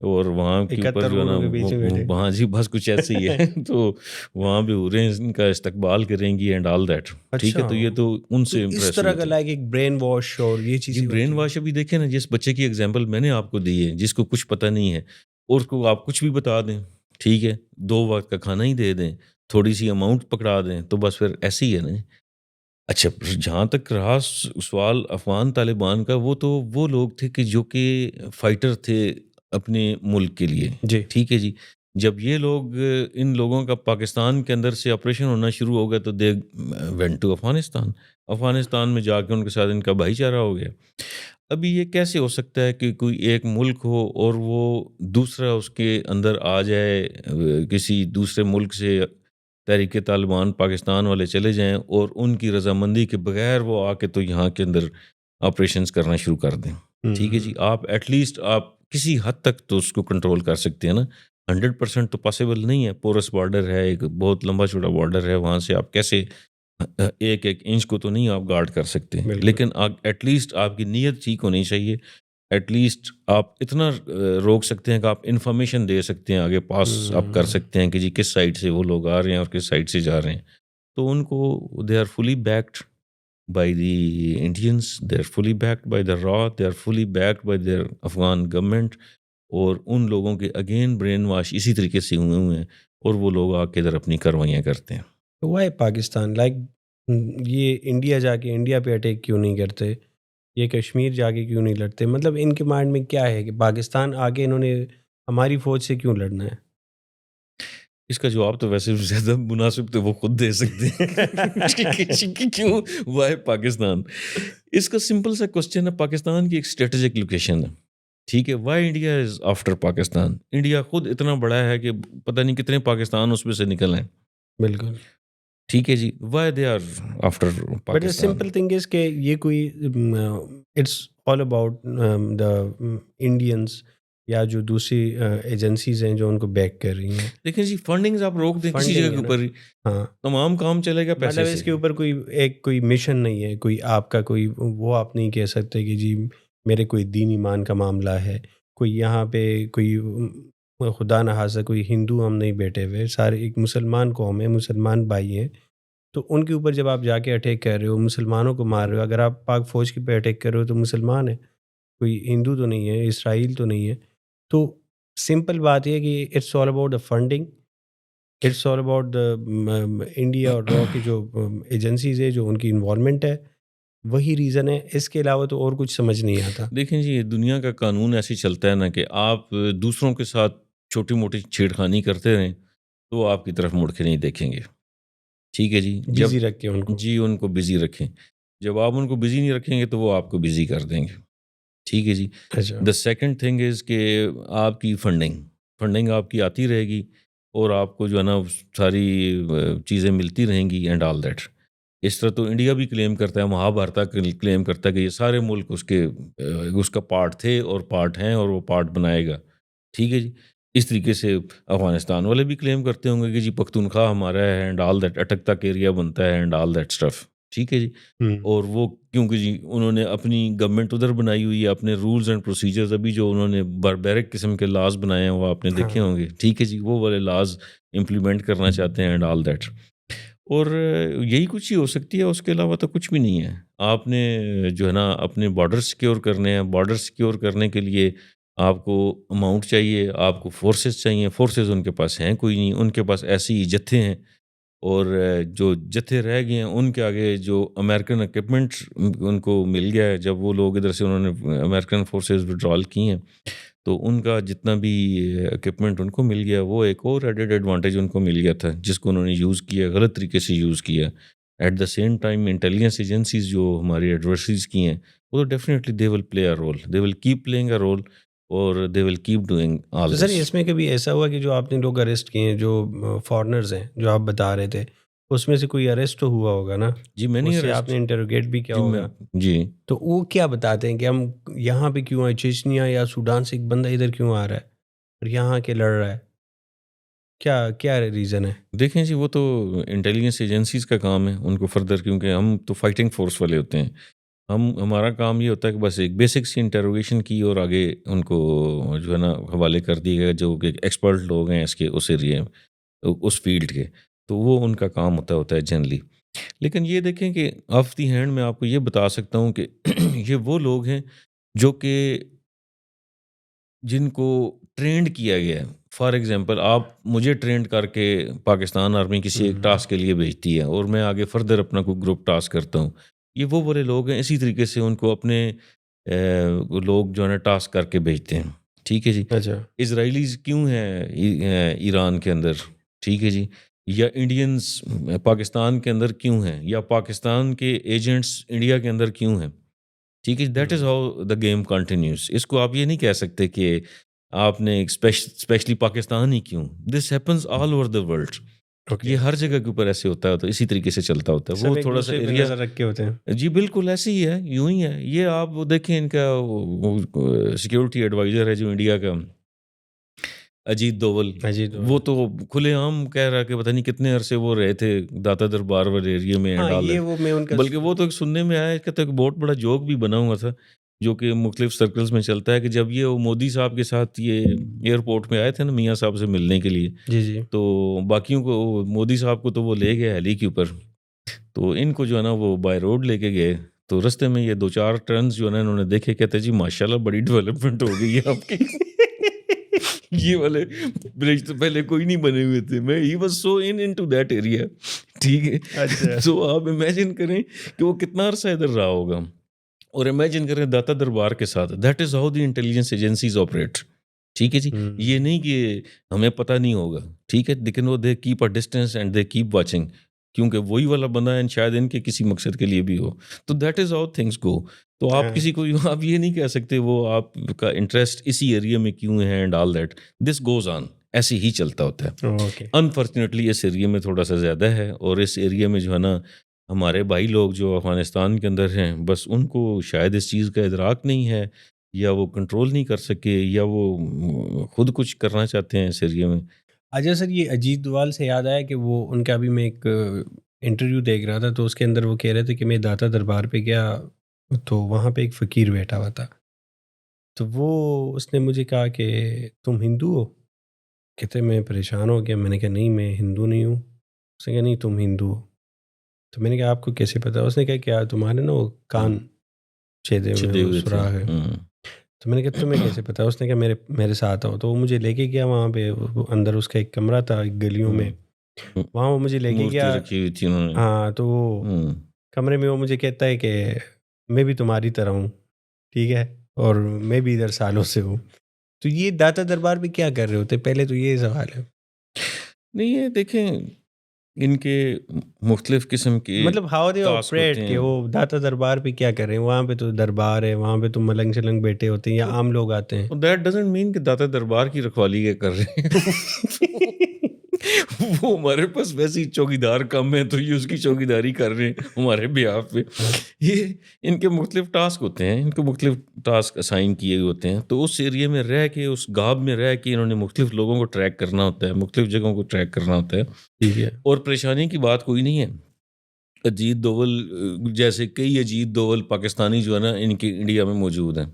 S2: اور وہاں کے اوپر
S1: 71
S2: جو ہے نا
S1: حوروں کے بیچ میں بیٹھے.
S2: وہاں جی بس کچھ ایسے ہی ہے. تو وہاں بھی حوریں ان کا استقبال کریں گی اینڈ آل دیٹ، ٹھیک ہے.
S1: اچھا،
S2: تو یہ تو ان
S1: تو
S2: سے
S1: اس
S2: امپریس
S1: طرح
S2: ہوئے
S1: کا
S2: تھے
S1: لائک ایک برین واش اور یہ
S2: جی.
S1: چیزیں
S2: برین
S1: ہوتی
S2: واش ابھی دیکھیں نا، جس بچے کی اگزامپل میں نے آپ کو دی ہے جس کو کچھ پتہ نہیں ہے اور اس کو آپ کچھ بھی بتا دیں، ٹھیک ہے، 2 وقت کا کھانا ہی دے دیں، تھوڑی سی اماؤنٹ پکڑا دیں تو بس پھر ایسے ہی ہے نا. اچھا، جہاں تک رہا سوال افغان طالبان کا، وہ تو وہ لوگ تھے کہ جو کہ فائٹر تھے اپنے ملک کے لیے،
S1: جی
S2: ٹھیک ہے جی. جب یہ لوگ ان لوگوں کا پاکستان کے اندر سے آپریشن ہونا شروع ہو گیا تو دے وینٹ ٹو افغانستان میں جا کے ان کے ساتھ ان کا بھائی چارہ ہو گیا. ابھی یہ کیسے ہو سکتا ہے کہ کوئی ایک ملک ہو اور وہ دوسرا اس کے اندر آ جائے، کسی دوسرے ملک سے تحریک طالبان پاکستان والے چلے جائیں اور ان کی رضامندی کے بغیر وہ آ کے تو یہاں کے اندر آپریشنز کرنا شروع کر دیں، ٹھیک ہے جی. آپ ایٹ لیسٹ آپ کسی حد تک تو اس کو کنٹرول کر سکتے ہیں نا. 100% تو پاسبل نہیں ہے، پورس بارڈر ہے، ایک بہت لمبا چوڑا بارڈر ہے، وہاں سے آپ کیسے ایک انچ کو تو نہیں آپ گارڈ کر سکتے.
S1: بالکل.
S2: لیکن ایٹ لیسٹ آپ کی نیت ٹھیک ہونی چاہیے. ایٹ لیسٹ آپ اتنا روک سکتے ہیں کہ آپ انفارمیشن دے سکتے ہیں، آگے پاس آپ کر سکتے ہیں کہ جی کس سائڈ سے وہ لوگ آ رہے ہیں اور کس سائڈ سے جا رہے ہیں. تو ان کو they are fully backed by the Indians, they are fully backed by the را، they are fully backed by their Afghan government. اور ان لوگوں کے اگین برین واش اسی طریقے سے ہوئے ہیں اور وہ لوگ آ کے ادھر اپنی کاروائیاں کرتے ہیں.
S1: وائی پاکستان لائک یہ انڈیا جا کے انڈیا پہ اٹیک کیوں نہیں کرتے، یہ کشمیر جا کے کیوں نہیں لڑتے؟ مطلب ان کے مائنڈ میں کیا ہے کہ پاکستان آگے انہوں نے ہماری فوج سے کیوں لڑنا ہے؟
S2: اس کا جواب تو ویسے زیادہ مناسب تو وہ خود دے سکتے ہیں کہ کیوں وائی پاکستان. اس کا سمپل سا کوسچن ہے، پاکستان کی ایک اسٹریٹجک لوکیشن ہے، ٹھیک ہے. Why India is after Pakistan? India خود اتنا بڑا ہے کہ پتہ نہیں کتنے پاکستان اس میں سے نکل ہیں،
S1: بالکل.
S2: ٹھیک ہے جی. Why they are after
S1: but
S2: Pakistan?
S1: Simple thing is کہ یہ کوئی it's all about the Indians یا جو دوسری ایجنسیز ہیں جو ان کو بیک کر رہی ہیں.
S2: دیکھیں جی، فنڈنگز آپ روک دیں کسی جگہ کے اوپر ہی،
S1: ہاں،
S2: تمام کام چلے گا پیسے
S1: مطلب اس
S2: سے.
S1: کے اوپر کوئی مشن نہیں ہے، کوئی آپ کا کوئی وہ آپ نہیں کہہ سکتے کہ جی میرے کوئی دین ایمان کا معاملہ ہے، کوئی یہاں پہ کوئی خدا نہ خاصہ کوئی ہندو ہم نہیں بیٹھے ہوئے، سارے ایک مسلمان قوم ہے، مسلمان بھائی ہیں. تو ان کے اوپر جب آپ جا کے اٹیک کر رہے ہو، مسلمانوں کو مار رہے ہو، اگر آپ پاک فوج کی پہ اٹیک کر رہے ہو تو مسلمان ہے، کوئی ہندو تو نہیں ہے، اسرائیل تو نہیں ہے. تو سمپل بات یہ ہے کہ it's all about the funding, it's all about the India اور را کی جو ایجنسیز ہے، جو ان کی انوالومنٹ ہے، وہی ریزن ہے. اس کے علاوہ تو اور کچھ سمجھ نہیں آتا.
S2: دیکھیں جی، یہ دنیا کا قانون ایسے چلتا ہے نا کہ آپ دوسروں کے ساتھ چھوٹی موٹی چھیڑخانی کرتے رہیں تو وہ آپ کی طرف مڑ کے نہیں دیکھیں گے. ٹھیک ہے جی، جب
S1: بزی رکھ کے ان کو.
S2: جی ان کو بزی رکھیں. جب آپ ان کو بزی نہیں رکھیں گے تو وہ آپ کو بزی کر دیں گے. ٹھیک ہے جی.
S1: اچھا.
S2: دا سیکنڈ تھنگ از کہ آپ کی فنڈنگ آپ کی آتی رہے گی اور آپ کو جو ہے نا ساری چیزیں ملتی رہیں گی اینڈ آل دیٹ. اس طرح تو انڈیا بھی کلیم کرتا ہے، مہابھارتا کلیم کرتا ہے کہ یہ سارے ملک اس کا پارٹ تھے اور پارٹ ہیں اور وہ پارٹ بنائے گا. ٹھیک ہے جی. اس طریقے سے افغانستان والے بھی کلیم کرتے ہوں گے کہ جی پختونخوا ہمارا ہے اینڈ آل دیٹ، اٹک تک ایریا بنتا ہے اینڈ آل دیٹ اسٹف. ٹھیک ہے جی. اور وہ کیونکہ جی انہوں نے اپنی گورنمنٹ ادھر بنائی ہوئی ہے، اپنے رولز اینڈ پروسیجرز ابھی جو انہوں نے باربیرک قسم کے لاز بنائے ہیں وہ آپ نے دیکھے ہوں گے. ٹھیک ہے جی. وہ والے لاز امپلیمنٹ کرنا چاہتے ہیں اینڈ آل دیٹ. اور یہی کچھ ہی ہو سکتی ہے، اس کے علاوہ تو کچھ بھی نہیں ہے. آپ نے جو ہے نا اپنے بارڈر سیکیور کرنے ہیں. بارڈر سیکیور کرنے کے لیے آپ کو اماؤنٹ چاہیے، آپ کو فورسز چاہیے. فورسز ان کے پاس ہیں کوئی نہیں، ان کے پاس ایسے ہی جتھے ہیں، اور جو جتھے رہ گئے ہیں ان کے آگے جو امریکن اکوپمنٹ ان کو مل گیا ہے. جب وہ لوگ ادھر سے انہوں نے امریکن فورسز وڈرال کی ہیں تو ان کا جتنا بھی اکوپمنٹ ان کو مل گیا، وہ ایک اور ایڈڈ ایڈوانٹیج ان کو مل گیا تھا جس کو انہوں نے یوز کیا، غلط طریقے سے یوز کیا. At the same time intelligence agencies جو ہماری ایڈورسریز کی ہیں وہ تو definitely they will play a role, they will keep playing a role, اور they will keep doing all
S1: تو سر
S2: دس.
S1: اس میں کبھی ایسا ہوا کہ جو آپ نے لوگ اریسٹ کیے ہیں، جو فارنرز ہیں جو آپ بتا رہے تھے، اس میں سے کوئی اریسٹ تو ہوا ہوگا نا؟
S2: جی میں
S1: اس
S2: نہیں
S1: سے آپ
S2: اریسٹ.
S1: نے انٹروگیٹ بھی کیا
S2: جی
S1: ہوگا.
S2: جی
S1: تو وہ کیا بتاتے ہیں کہ ہم یہاں پہ کیوں آئے، چیچنیا یا سوڈان سے ایک بندہ ادھر کیوں آ رہا ہے اور یہاں کے لڑ رہا ہے، کیا ریزن ہے؟
S2: دیکھیں جی، وہ تو انٹیلیجنس ایجنسیز کا کام ہے ان کو فردر، کیونکہ ہم تو فائٹنگ فورس والے ہوتے ہیں. ہمارا کام یہ ہوتا ہے کہ بس ایک بیسک سی انٹروگیشن کی اور آگے ان کو جو ہے نا حوالے کر دیے گئے جو کہ ایکسپرٹ لوگ ہیں اس ایریا میں، اس فیلڈ کے، تو وہ ان کا کام ہوتا ہے جنرلی. لیکن یہ دیکھیں کہ آف دی ہینڈ میں آپ کو یہ بتا سکتا ہوں کہ یہ وہ لوگ ہیں جو کہ جن کو ٹرینڈ کیا گیا ہے. فار ایگزامپل آپ مجھے ٹرینڈ کر کے پاکستان آرمی کسی ایک ٹاسک کے لیے بھیجتی ہے اور میں آگے فردر اپنا کوئی گروپ ٹاسک کرتا ہوں. یہ وہ بڑے لوگ ہیں، اسی طریقے سے ان کو اپنے لوگ جو ہے نا ٹاسک کر کے بھیجتے ہیں. ٹھیک ہے جی.
S1: اچھا.
S2: اسرائیلیز کیوں ہیں ایران کے اندر؟ ٹھیک ہے جی. یا انڈینز پاکستان کے اندر کیوں ہیں؟ یا پاکستان کے ایجنٹس انڈیا کے اندر کیوں ہیں؟ ٹھیک ہے. That is how the game continues. اس کو آپ یہ نہیں کہہ سکتے کہ آپ نے اسپیشلی پاکستان ہی کیوں. دس happens all over the world. یہ ہر جگہ کے اوپر ایسے ہوتا ہے، تو اسی طریقے سے چلتا ہوتا ہے. وہ تھوڑا سا ایریا
S1: نظر رکھ کے ہوتے ہیں.
S2: جی بالکل ایسے ہی ہے، یوں ہی ہے. یہ آپ دیکھیں ان کا سیکیورٹی ایڈوائزر ہے جو انڈیا کا، اجیت دوول، وہ تو کھلے عام کہہ رہا کہ پتہ نہیں کتنے عرصے وہ رہے تھے داتا دربار والے ایریا میں. بلکہ وہ تو سننے میں آیا کہ ایک بہت بڑا جوک بھی بنا ہوا تھا جو کہ مختلف سرکلز میں چلتا ہے کہ جب یہ مودی صاحب کے ساتھ یہ ایئرپورٹ میں آئے تھے نا میاں صاحب سے ملنے کے لیے،
S1: جی
S2: تو باقیوں کو، مودی صاحب کو تو وہ لے گئے ہیلی کے اوپر، تو ان کو جو ہے نا وہ بائی روڈ لے کے گئے. تو رستے میں یہ 2-4 ٹرنز جو ہے نا انہوں نے دیکھے، کہتے جی ماشاءاللہ بڑی ڈیولپمنٹ ہو گئی ہے آپ کی. یہ والے برج تو پہلے کوئی نہیں بنے ہوئے تھے. میں he was so into that area. ٹھیک ہے. تو آپ امیجن کریں کہ وہ کتنا عرصہ ادھر رہا ہوگا، اور امیجن کریں داتا دربار کے ساتھ. That is how the intelligence agencies operate. ٹھیک ہے جی. یہ نہیں کہ ہمیں پتہ نہیں ہوگا، ٹھیک ہے، لیکن وہ they keep a distance and they keep watching, کیونکہ وہی والا بندہ ہے شاید ان کے کسی مقصد کے لیے بھی ہو. تو that is how things go. تو آپ کسی کو آپ یہ نہیں کہہ سکتے وہ آپ کا انٹرسٹ اسی ایریا میں کیوں ہے and all that. This goes on, ایسے ہی چلتا ہوتا ہے. انفارچونیٹلی اس ایریا میں تھوڑا سا زیادہ ہے، اور اس ایریا میں جو ہے نا ہمارے بھائی لوگ جو افغانستان کے اندر ہیں، بس ان کو شاید اس چیز کا ادراک نہیں ہے، یا وہ کنٹرول نہیں کر سکے، یا وہ خود کچھ کرنا چاہتے ہیں اس ایریا میں.
S1: اچھا سر، یہ اجیت دوال سے یاد آیا کہ وہ ان کا بھی میں ایک انٹرویو دیکھ رہا تھا، تو اس کے اندر وہ کہہ رہے تھے کہ میں داتا دربار پہ گیا تو وہاں پہ ایک فقیر بیٹھا ہوا تھا. تو وہ اس نے مجھے کہا کہ تم ہندو ہو؟ کہتے میں پریشان ہو گیا. میں نے کہا نہیں میں ہندو نہیں ہوں. اس نے کہا نہیں تم ہندو ہو. تو میں نے کہا آپ کو کیسے پتا؟ اس نے کہا کیا تمہارے نا وہ کان چھیدے ہوئے
S2: چھدے
S1: ہیں، وہ
S2: ہوئے تھے.
S1: سوراخ ہے. تو میں نے کہا تمہیں کیسے پتا؟ اس نے کہا میرے ساتھ آؤ. تو وہ مجھے لے کے گیا وہاں پہ. وہ اندر اس کا ایک کمرہ تھا گلیوں میں، وہاں وہ مجھے لے کے
S2: مورتی
S1: گیا.
S2: رکھی ہوئی تھی انہوں نے.
S1: ہاں تو وہ کمرے میں وہ مجھے کہتا ہے کہ میں بھی تمہاری طرح ہوں، ٹھیک ہے، اور میں بھی ادھر سالوں سے ہوں. تو یہ داتا دربار میں کیا کر رہے ہوتے؟ پہلے تو یہ سوال ہے.
S2: نہیں یہ دیکھیں ان کے مختلف قسم کے
S1: مطلب ہاؤ دے
S2: ٹاسک
S1: آپریٹ
S2: ہوتے
S1: کہ
S2: ہیں.
S1: وہ داتا دربار پہ کیا کر رہے ہیں. وہاں پہ تو دربار ہے، وہاں پہ تو ملنگ شلنگ بیٹھے ہوتے ہیں یا عام لوگ آتے ہیں.
S2: دیٹ ڈزنٹ مین کہ داتا دربار کی رکھوالی یہ کر رہے ہیں. وہ ہمارے پاس ویسے ہی چوکیدار کم ہے تو یہ اس کی چوکیداری کر رہے ہیں ہمارے بیہاف پہ. یہ ان کے مختلف ٹاسک ہوتے ہیں، ان کو مختلف ٹاسک اسائن کیے ہوئے ہوتے ہیں. تو اس ایریا میں رہ کے، اس گاب میں رہ کے انہوں نے مختلف لوگوں کو ٹریک کرنا ہوتا ہے، مختلف جگہوں کو ٹریک کرنا ہوتا ہے.
S1: ٹھیک ہے.
S2: اور پریشانی کی بات کوئی نہیں ہے. اجیت دوول جیسے کئی اجیت دوول پاکستانی جو ہے نا ان کے انڈیا میں موجود ہیں.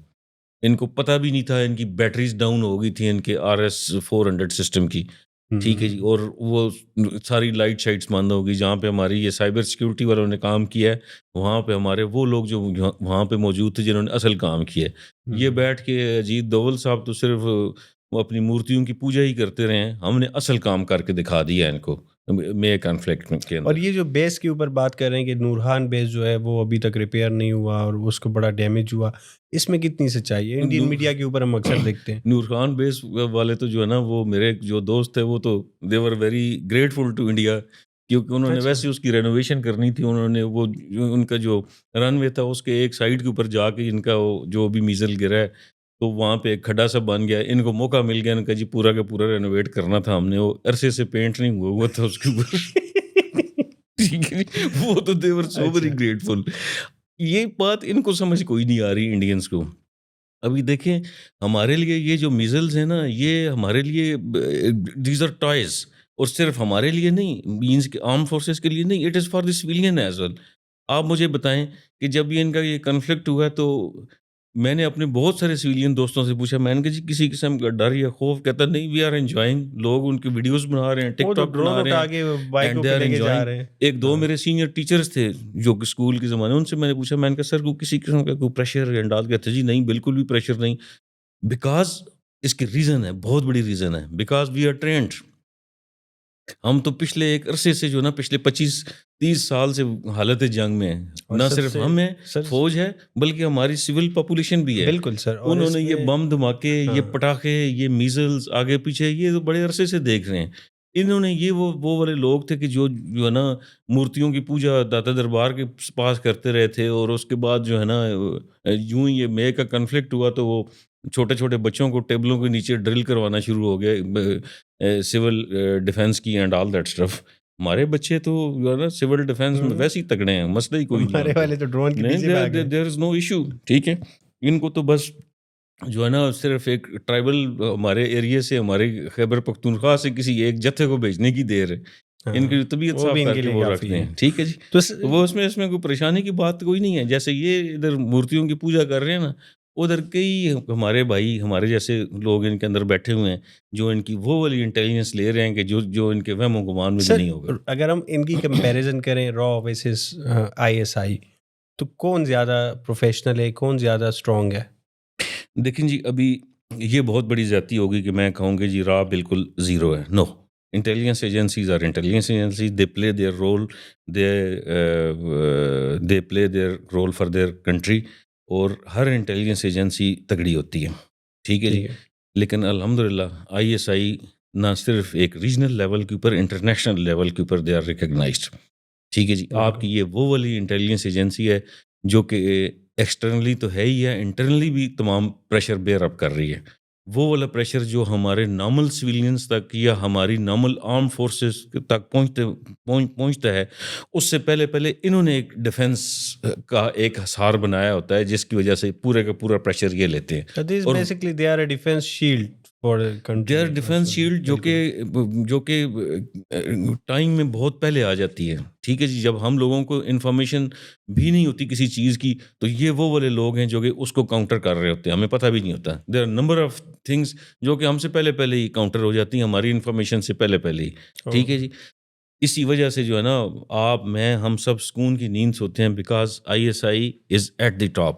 S2: ان کو پتہ بھی نہیں تھا، ان کی بیٹریز ڈاؤن ہو گئی تھی ان کے RS-400 سسٹم کی. ٹھیک ہے جی. اور وہ ساری لائٹ شائٹس بند ہو گئی. جہاں پہ ہماری یہ سائبر سیکیورٹی والوں نے کام کیا ہے، وہاں پہ ہمارے وہ لوگ جو وہاں پہ موجود تھے جنہوں نے اصل کام کیا ہے. یہ بیٹھ کے اجیت دوول صاحب تو صرف وہ اپنی مورتیوں کی پوجا ہی کرتے رہے ہیں. ہم نے اصل کام کر کے دکھا دیا ان کو میں کنفلکٹ کے اندر.
S1: اور یہ جو بیس کے اوپر بات کر رہے ہیں کہ نورخان بیس جو ہے وہ ابھی تک ریپیئر نہیں ہوا اور اس کو بڑا ڈیمیج ہوا، اس میں کتنی سچائی ہے؟ انڈین میڈیا کے اوپر ہم اکثر دیکھتے ہیں.
S2: نورخان بیس والے تو جو ہے نا وہ میرے جو دوست تھے وہ تو they were very grateful to India, کیونکہ انہوں نے ویسے اس کی رینوویشن کرنی تھی. انہوں نے وہ ان کا جو رن وے تھا اس کے ایک سائڈ کے اوپر جا کے ان کا جو بھی میزل گرا ہے تو وہاں پہ ایک کھڈا سا بن گیا. ان کو موقع مل گیا، ان کا جی پورا کا پورا رینوویٹ کرنا تھا. ہم نے وہ عرصے سے پینٹ نہیں ہوا تھا اس کے اوپر. ٹھیک ہے، وہ تو they were so very grateful. یہ بات ان کو سمجھ کوئی نہیں آ رہی انڈینس کو. ابھی دیکھیں ہمارے لیے یہ جو میزلز ہیں نا، یہ ہمارے لیے دیز آر ٹوائز. اور صرف ہمارے لیے نہیں، مینس کے آرم فورسز کے لیے نہیں، it is for the civilian as well. آپ مجھے بتائیں کہ جب یہ ان کا یہ کنفلکٹ ہوا تو میں نے اپنے بہت سارے سویلین دوستوں سے پوچھا، میں نے کہا جی کسی قسم کا ڈر یا خوف؟ کہتا نہیں، وی آر انجوائنگ. لوگ ان کی ویڈیوز بنا رہے ہیں، ٹک ٹاک بنا رہے ہیں اینڈ دے آر انجوائنگ. ایک دو میرے سینئر ٹیچرز تھے جو کہ اسکول کے زمانے، ان سے میں نے پوچھا، میں نے کہا سر کو کسی قسم کا کوئی پریشر یا ڈال گیا تھا؟ جی نہیں، بالکل بھی پریشر نہیں. بیکاز اس کی ریزن ہے، بہت بڑی ریزن ہے، بیکاز وی آر ٹرینڈ. ہم تو پچھلے ایک عرصے سے جو نا پچھلے 25-30 سال سے حالت جنگ میں ہیں. نہ صرف ہم ہیں، فوج ہے، بلکہ ہماری سول پاپولیشن بھی ہے.
S1: بالکل سر.
S2: انہوں نے یہ بم دھماکے، یہ پٹاخے، یہ میزلز آگے پیچھے یہ تو بڑے عرصے سے دیکھ رہے ہیں. انہوں نے یہ وہ والے لوگ تھے کہ جو ہے نا مورتیوں کی پوجا داتا دربار کے پاس کرتے رہے تھے. اور اس کے بعد جو ہے نا یوں ہی یہ مے کا کنفلکٹ ہوا تو وہ چھوٹے چھوٹے بچوں کو ٹیبلوں کے نیچے ڈرل کروانا شروع ہو گئے سول ڈیفense کی اینڈ آل دیٹ اسٹف. ہمارے بچے تو جو ہے نا سول ڈیفenس میں ویسے ہی تگڑے ہیں، مسئلہ ہی کوئی نہیں.
S1: ہمارے والے تو ڈرون کے پیچھے بھاگ گئے.
S2: دیر از نو ایشو. ٹھیک ہے، ان کو تو بس جو ہے نا صرف ایک ٹرائبل ہمارے ایریے سے، ہمارے خیبر پختونخوا سے کسی ایک جتھے کو بھیجنے کی دیر ہے. ان کی طبیعت صاف کر کے وہ رکھتے ہیں. ٹھیک ہے جی، تو وہ اس میں کوئی پریشانی کی بات کوئی نہیں ہے. جیسے یہ ادھر مورتیوں کی پوجا کر رہے ہیں نا، ادھر کئی ہمارے بھائی ہمارے جیسے لوگ ان کے اندر بیٹھے ہوئے ہیں جو ان کی وہ والی انٹیلیجنس لے رہے ہیں کہ جو ان کے وہم و گمان میں بھی نہیں ہوگا.
S1: اگر ہم ان کی کمپیریزن کریں را ویسز ISI، تو کون زیادہ پروفیشنل ہے، کون زیادہ اسٹرانگ ہے؟
S2: دیکھیں جی، ابھی یہ بہت بڑی زیادتی ہوگی کہ میں کہوں گی جی را بالکل زیرو ہے. نو، intelligence agencies are intelligence agencies. They play their role. They play their role for their country. اور ہر انٹیلیجنس ایجنسی تگڑی ہوتی ہے. ٹھیک ہے جی، لیکن الحمدللہ ISI نہ صرف ایک ریجنل لیول کے اوپر، انٹرنیشنل لیول کے اوپر دے آر ریکگنائزڈ. ٹھیک ہے جی، آپ کی یہ وہ والی انٹیلیجنس ایجنسی ہے جو کہ ایکسٹرنلی تو ہے ہی ہے، انٹرنلی بھی تمام پریشر بیئر اپ کر رہی ہے. وہ والا پریشر جو ہمارے نارمل سویلینس تک یا ہماری نارمل آرم فورسز تک پہنچتا ہے، اس سے پہلے انہوں نے ایک ڈیفنس کا ایک حصار بنایا ہوتا ہے جس کی وجہ سے پورے کا پورا پریشر یہ لیتے ہیں.
S1: Basically they are a defence shield for
S2: the
S1: country
S2: or defence shield جو کہ ٹائم میں بہت پہلے آ جاتی ہے. ٹھیک ہے جی, جب ہم لوگوں کو انفارمیشن بھی نہیں ہوتی کسی چیز کی, تو یہ وہ والے لوگ ہیں جو کہ اس کو کاؤنٹر کر رہے ہوتے ہیں, ہمیں پتہ بھی نہیں ہوتا. There are number of things جو کہ ہم سے پہلے ہی کاؤنٹر ہو جاتی ہیں, ہماری انفارمیشن سے پہلے ہی. ٹھیک ہے جی, اسی وجہ سے جو ہے نا آپ, میں, ہم سب سکون کی نیند سوتے ہیں, because ISI is at the top.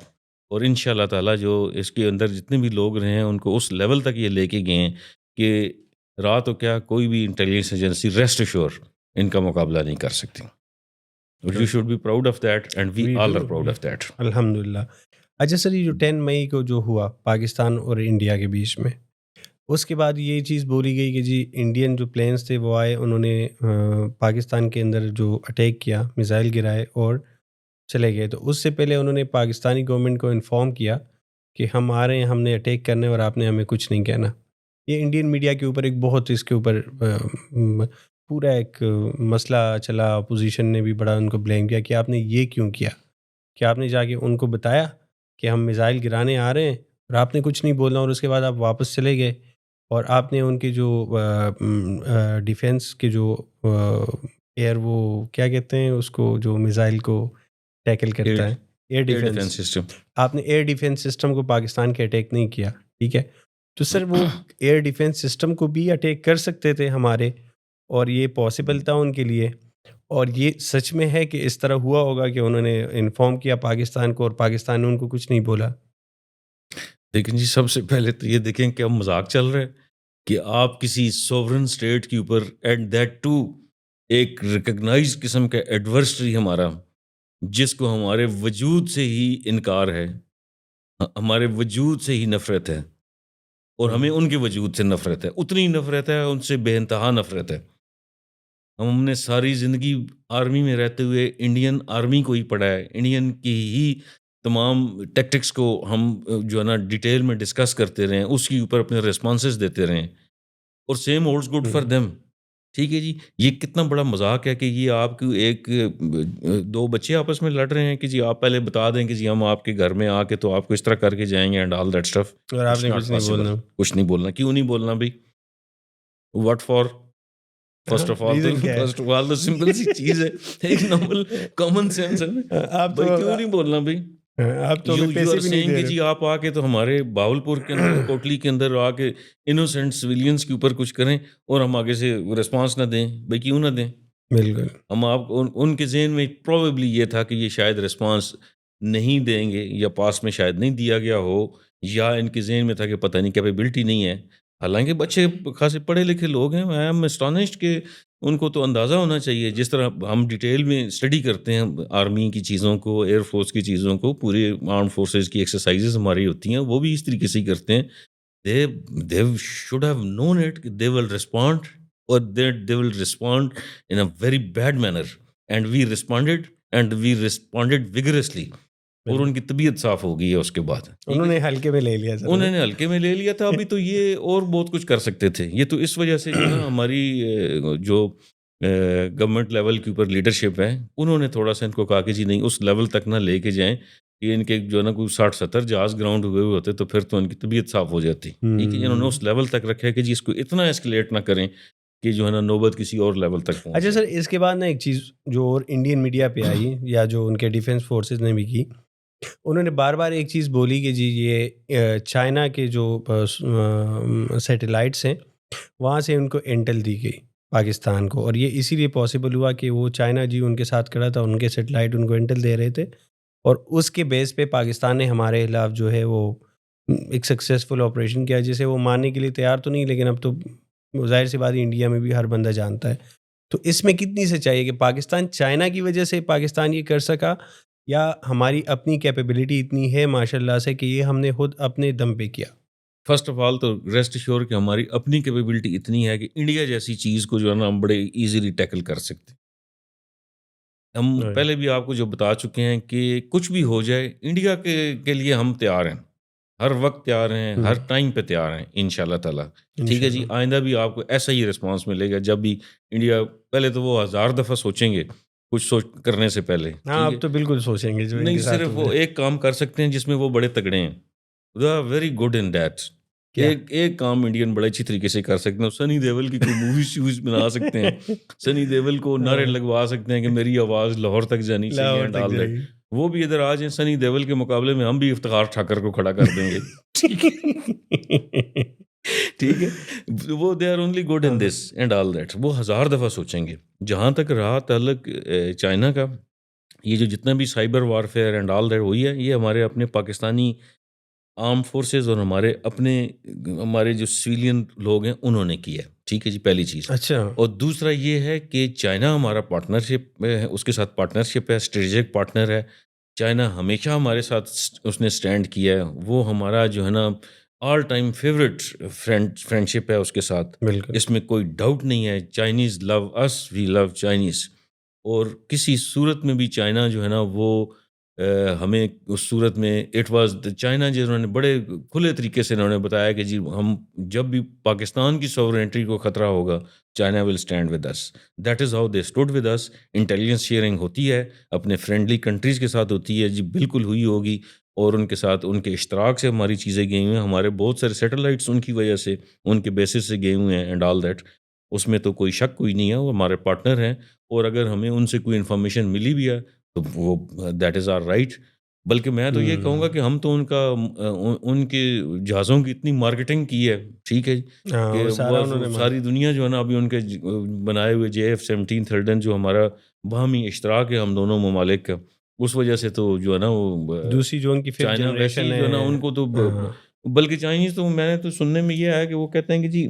S2: اور ان شاء اللہ تعالیٰ جو اس کے اندر جتنے بھی لوگ رہے ہیں ان کو اس لیول تک یہ لے کے گئے ہیں کہ رات ہو کیا کوئی بھی انٹیلیجنس ایجنسی ریسٹ ایشور ان کا مقابلہ نہیں کر سکتی. You should be proud of that and we all are proud of that.
S1: الحمد للہ. اچھا سر, یہ جو 10 مئی کو جو ہوا پاکستان اور انڈیا کے بیچ میں, اس کے بعد یہ چیز بولی گئی کہ جی انڈین جو پلینس تھے وہ آئے, انہوں نے پاکستان کے اندر جو اٹیک کیا, میزائل گرائے اور چلے گئے. تو اس سے پہلے انہوں نے پاکستانی گورنمنٹ کو انفارم کیا کہ ہم آ رہے ہیں, ہم نے اٹیک کرنا ہے اور آپ نے ہمیں کچھ نہیں کہنا. یہ انڈین میڈیا کے اوپر ایک بہت اس کے اوپر پورا ایک مسئلہ چلا, اپوزیشن نے بھی بڑا ان کو بلیم کیا کہ آپ نے یہ کیوں کیا, کہ آپ نے جا کے ان کو بتایا کہ ہم میزائل گرانے آ رہے ہیں اور آپ نے کچھ نہیں بولنا, اور اس کے بعد آپ واپس چلے گئے اور آپ نے ان کے جو ڈیفینس کے جو ایئر, وہ کیا کہتے ہیں اس کو, جو میزائل کو ٹیکل کرتا ہے, ایئر ڈیفینس
S2: سسٹم,
S1: آپ نے ایئر ڈیفینس سسٹم کو پاکستان کے اٹیک نہیں کیا. ٹھیک ہے, تو سر وہ ایئر ڈیفینس سسٹم کو بھی اٹیک کر سکتے تھے ہمارے, اور یہ پاسبل تھا ان کے لیے. اور یہ سچ میں ہے کہ اس طرح ہوا ہوگا کہ انہوں نے انفارم کیا پاکستان کو اور پاکستان نے ان کو کچھ نہیں بولا؟
S2: لیکن جی سب سے پہلے تو یہ دیکھیں کہ اب مذاق چل رہا ہے کہ آپ کسی سوورن اسٹیٹ کے اوپر ایٹ دیٹ ٹو ایک ریکگنائز قسم کا ایڈورسری ہمارا, جس کو ہمارے وجود سے ہی انکار ہے, ہمارے وجود سے ہی نفرت ہے, اور ہمیں ان کے وجود سے نفرت ہے, اتنی نفرت ہے, ان سے بے انتہا نفرت ہے. ہم نے ساری زندگی آرمی میں رہتے ہوئے انڈین آرمی کو ہی پڑھا ہے, انڈین کی ہی تمام ٹیکٹکس کو ہم جو ہے نا ڈیٹیل میں ڈسکس کرتے رہے ہیں, اس کے اوپر اپنے ریسپانسز دیتے رہے ہیں, اور same holds good for them. ٹھیک ہے جی, یہ کتنا بڑا مذاق ہے کہ یہ آپ کو ایک دو بچے آپس میں لڑ رہے ہیں کہ جی آپ پہلے بتا دیں کہ جی ہم آپ کے گھر میں آ کے تو آپ کو اس طرح کر کے جائیں گے اینڈ آل دیٹ اسٹف,
S1: اور آپ نے کچھ نہیں بولنا.
S2: کچھ نہیں بولنا. کیوں نہیں بولنا بھائی؟ What for? فرسٹ آف آل تو سمپل سی چیز ہے, ایک نارمل کامن سینس ہے.
S1: آپ
S2: بھائی کیوں نہیں بولنا بھائی؟
S1: آپ تو پیسے بھی نہیں دے
S2: کہ
S1: رہے.
S2: جی آپ آ کے تو ہمارے باولپور کے اندر, کوٹلی کے اندر آ کے انوسینٹ سویلینس کے اوپر کچھ کریں اور ہم آگے سے رسپانس نہ دیں. بھائی کیوں نہ دیں؟
S1: بالکل.
S2: ہم آپ ان کے ذہن میں پروبیبلی یہ تھا کہ یہ شاید رسپانس نہیں دیں گے, یا پاس میں شاید نہیں دیا گیا ہو, یا ان کے ذہن میں تھا کہ پتہ نہیں کیپیبلٹی نہیں ہے. حالانکہ بچے خاصے پڑھے لکھے لوگ ہیں. آئی ایم اسٹانشڈ کہ ان کو تو اندازہ ہونا چاہیے, جس طرح ہم ڈیٹیل میں اسٹڈی کرتے ہیں آرمی کی چیزوں کو, ایئر فورس کی چیزوں کو, پورے آرم فورسز کی ایکسرسائزز ہماری ہوتی ہیں, وہ بھی اس طریقے سے ہی کرتے ہیں. they should have known it کہ they will respond, or they will respond in a very bad manner, and we responded vigorously. اور ان کی طبیعت صاف ہو گئی ہے اس کے بعد.
S1: انہوں نے ہلکے میں لے لیا,
S2: انہوں نے ہلکے میں لے لیا تھا. ابھی تو یہ اور بہت کچھ کر سکتے تھے. یہ تو اس وجہ سے جو نا ہماری جو گورنمنٹ لیول کے اوپر لیڈرشپ ہے, انہوں نے تھوڑا سا ان کو کہا کہ جی نہیں اس لیول تک نہ لے کے جائیں کہ ان کے جو ہے نا کوئی 60-70 جہاز گراؤنڈ ہوئے ہوتے تو پھر تو ان کی طبیعت صاف ہو جاتی. ٹھیک ہے, انہوں نے اس لیول تک رکھا ہے کہ جی اس کو اتنا ایسکلیٹ نہ کریں کہ جو ہے نا نوبت کسی اور لیول تک پہنچے.
S1: اچھا سر, اس کے بعد نا ایک چیز جو اور انڈین میڈیا پہ آئی, یا جو ان کے ڈیفینس فورسز نے بھی کی, انہوں نے بار بار ایک چیز بولی کہ جی یہ چائنا کے جو سیٹلائٹس ہیں وہاں سے ان کو انٹل دی گئی پاکستان کو, اور یہ اسی لیے پاسبل ہوا کہ وہ چائنا جی ان کے ساتھ کھڑا تھا, ان کے سیٹلائٹ ان کو انٹل دے رہے تھے, اور اس کے بیس پہ پاکستان نے ہمارے خلاف جو ہے وہ ایک سکسیزفل آپریشن کیا, جسے وہ ماننے کے لیے تیار تو نہیں, لیکن اب تو ظاہر سی بات انڈیا میں بھی ہر بندہ جانتا ہے. تو اس میں کتنی سچائی ہے کہ پاکستان چائنا کی وجہ سے پاکستان یہ کر سکا, یا ہماری اپنی کیپیبلٹی اتنی ہے ماشاء اللہ سے کہ یہ ہم نے خود اپنے دم پہ کیا؟
S2: فرسٹ آف آل تو ریسٹ ایشور کہ ہماری اپنی کیپیبلٹی اتنی ہے کہ انڈیا جیسی چیز کو جو ہے نا ہم بڑے ایزیلی ٹیکل کر سکتے. ہم پہلے بھی آپ کو جو بتا چکے ہیں کہ کچھ بھی ہو جائے انڈیا کے لیے ہم تیار ہیں, ہر وقت تیار ہیں, ہر ٹائم پہ تیار ہیں ان شاء اللہ تعالیٰ. ٹھیک ہے جی, آئندہ بھی آپ کو ایسا ہی رسپانس ملے گا. جب بھی انڈیا, پہلے تو وہ 1000 دفعہ سوچیں گے کچھ کرنے سے پہلے.
S1: ہاں اب تو بالکل سوچیں گے, جو
S2: نہیں صرف وہ ایک کام کر سکتے ہیں جس میں وہ بڑے تگڑے ہیں, they are very good in that. ایک کام انڈین بڑے اچھی طریقے سے کر سکتے ہیں, سنی دیول کی کوئی موویز شوز بنا سکتے ہیں, سنی دیول کو نعرے لگوا سکتے ہیں کہ میری آواز لاہور تک جانی چاہیے اینڈ آل دیٹ. وہ بھی ادھر آ جائیں سنی دیول کے مقابلے میں, ہم بھی افتخار ٹھاکر کو کھڑا کر دیں گے. ٹھیک ہے, وہ they are only good in this and all that. وہ 1000 دفعہ سوچیں گے. جہاں تک رہا تعلق چائنا کا, یہ جو جتنا بھی cyber warfare and all that ہوئی ہے, یہ ہمارے اپنے پاکستانی آرم فورسز اور ہمارے جو سویلین لوگ ہیں انہوں نے کی ہے. ٹھیک ہے جی, پہلی چیز.
S1: اچھا.
S2: اور دوسرا یہ ہے کہ چائنا ہمارا پارٹنرشپ ہے, اس کے ساتھ پارٹنرشپ ہے, اسٹریٹجک پارٹنر ہے. چائنا ہمیشہ ہمارے ساتھ اس نے اسٹینڈ کیا ہے. وہ ہمارا جو ہے نا آل ٹائم فیوریٹ فرینڈشپ ہے اس کے ساتھ.
S1: بالکل,
S2: اس میں کوئی ڈاؤٹ نہیں ہے. چائنیز لو اس, وی لو چائنیز. اور کسی صورت میں بھی چائنا جو ہے نا وہ ہمیں اس صورت میں اٹ واز چائنا جنہوں نے بڑے کھلے طریقے سے انہوں نے بتایا کہ جی ہم جب بھی پاکستان کی سوورنٹی کو خطرہ ہوگا China will stand with us. That is how they stood with us. Intelligence sharing ہوتی ہے اپنے فرینڈلی کنٹریز کے ساتھ ہوتی ہے جی, بالکل ہوئی ہوگی. اور ان کے ساتھ ان کے اشتراک سے ہماری چیزیں گئی ہوئی ہیں. ہمارے بہت سارے سیٹلائٹس ان کی وجہ سے ان کے بیسس سے گئے ہوئے ہیں اینڈ آل دیٹ. اس میں تو کوئی شک کوئی نہیں ہے, وہ ہمارے پارٹنر ہیں. اور اگر ہمیں ان سے کوئی انفارمیشن ملی بھی ہے تو وہ دیٹ از آر رائٹ. بلکہ میں تو یہ کہوں گا کہ ہم تو ان کے جہازوں کی اتنی مارکیٹنگ کی ہے, ٹھیک ہے, کہ ساری دنیا جو ہے نا ابھی ان کے بنائے ہوئے JF-17 تھرڈن جو ہمارا باہمی اشتراک ہے ہم دونوں ممالک کا, اس وجہ سے تو جو ہے نا وہ
S1: دوسری جو ان کی
S2: چائنا ویسی جو ہے نا ان کو تو بلکہ چائنیز تو میں نے تو سننے میں یہ آیا کہ وہ کہتے ہیں کہ جی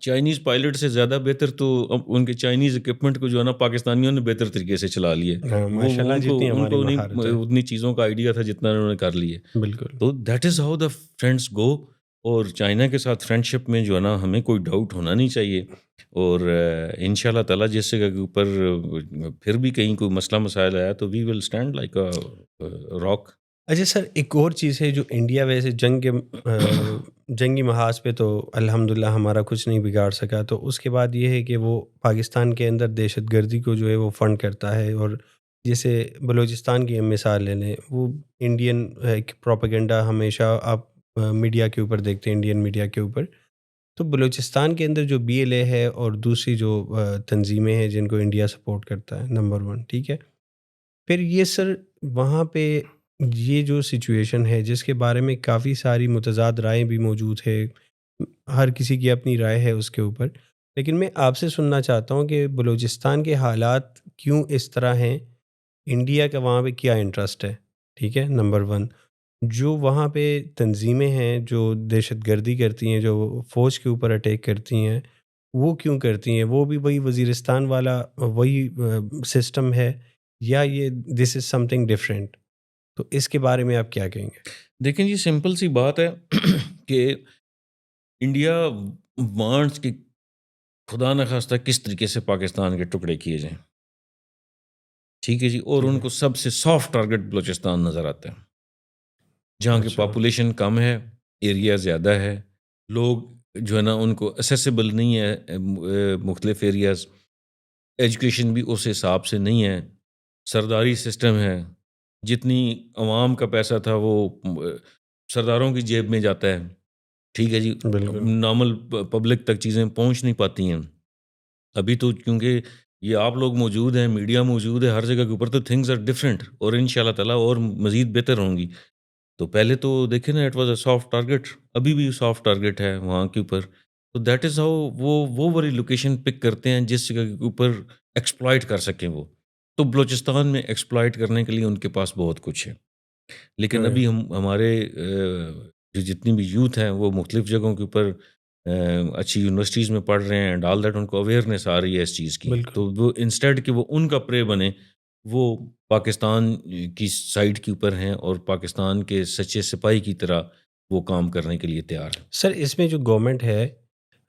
S2: چائنیز پائلٹ سے زیادہ بہتر تو ان کے چائنیز اکوپمنٹ کو جو ہے نا پاکستانیوں نے بہتر طریقے سے چلا لیے. ان کو نہیں اتنی چیزوں کا آئیڈیا تھا جتنا انہوں نے کر لیے.
S1: بالکل.
S2: تو that is how the friends go. اور چائنا کے ساتھ فرینڈشپ میں جو ہے نا ہمیں کوئی ڈاؤٹ ہونا نہیں چاہیے. اور ان شاء اللہ تعالیٰ جس جگہ کے اوپر پھر بھی کہیں کوئی مسئلہ مسائل آیا تو we will stand like a rock.
S1: اچھا سر, ایک اور چیز ہے جو انڈیا ویسے جنگی محاذ پہ تو الحمدللہ ہمارا کچھ نہیں بگاڑ سکا, تو اس کے بعد یہ ہے کہ وہ پاکستان کے اندر دہشت گردی کو جو ہے وہ فنڈ کرتا ہے. اور جیسے بلوچستان کی ہم مثال لے لیں, وہ انڈین پروپیگنڈا ہمیشہ آپ میڈیا کے اوپر دیکھتے ہیں, انڈین میڈیا کے اوپر. تو بلوچستان کے اندر جو BLA ہے اور دوسری جو تنظیمیں ہیں جن کو انڈیا سپورٹ کرتا ہے, نمبر 1, ٹھیک ہے. پھر یہ سر وہاں پہ یہ جو سچویشن ہے جس کے بارے میں کافی ساری متضاد رائیں بھی موجود ہے, ہر کسی کی اپنی رائے ہے اس کے اوپر, لیکن میں آپ سے سننا چاہتا ہوں کہ بلوچستان کے حالات کیوں اس طرح ہیں, انڈیا کا وہاں پہ کیا انٹرسٹ ہے, ٹھیک ہے, نمبر 1. جو وہاں پہ تنظیمیں ہیں جو دہشت گردی کرتی ہیں, جو فوج کے اوپر اٹیک کرتی ہیں, وہ کیوں کرتی ہیں؟ وہ بھی وہی وزیرستان والا وہی سسٹم ہے یا یہ دس از سم تھنگ ڈفرینٹ؟ تو اس کے بارے میں آپ کیا کہیں گے؟
S2: دیکھیں جی, سمپل سی بات ہے کہ انڈیا وانٹس کہ خدا نخواستہ کس طریقے سے پاکستان کے ٹکڑے کیے جائیں, ٹھیک ہے جی. اور ان کو سب سے سافٹ ٹارگٹ بلوچستان نظر آتا ہے, جہاں کی پاپولیشن کم ہے, ایریا زیادہ ہے, لوگ جو ہے نا ان کو اسیسیبل نہیں ہے مختلف ایریاز, ایجوکیشن بھی اس حساب سے نہیں ہے, سرداری سسٹم ہے, جتنی عوام کا پیسہ تھا وہ سرداروں کی جیب میں جاتا ہے, ٹھیک ہے جی. نارمل پبلک تک چیزیں پہنچ نہیں پاتی ہیں ابھی تو, کیونکہ یہ آپ لوگ موجود ہیں, میڈیا موجود ہے ہر جگہ کے اوپر, تو تھنگز آر ڈفرینٹ اور ان شاء اللہ تعالیٰ اور مزید بہتر ہوں گی. تو پہلے تو دیکھیں نا it was a soft target, ابھی بھی سافٹ ٹارگٹ ہے وہاں کے اوپر. تو دیٹ از ہاؤ وہ والی لوکیشن پک کرتے ہیں جس جگہ کے اوپر ایکسپلائٹ کر سکیں وہ. تو بلوچستان میں ایکسپلائٹ کرنے کے لیے ان کے پاس بہت کچھ ہے, لیکن ابھی ہمارے جو جتنی بھی یوتھ ہیں وہ مختلف جگہوں کے اوپر اچھی یونیورسٹیز میں پڑھ رہے ہیں اینڈ آل دیٹ, ان کو اویئرنیس آ رہی ہے اس چیز کی. تو وہ انسٹیڈ کہ وہ ان کا پرے بنے, وہ پاکستان کی سائڈ کے اوپر ہیں اور پاکستان کے سچے سپاہی کی طرح وہ کام کرنے کے لیے تیار ہیں.
S1: سر اس میں جو گورنمنٹ ہے,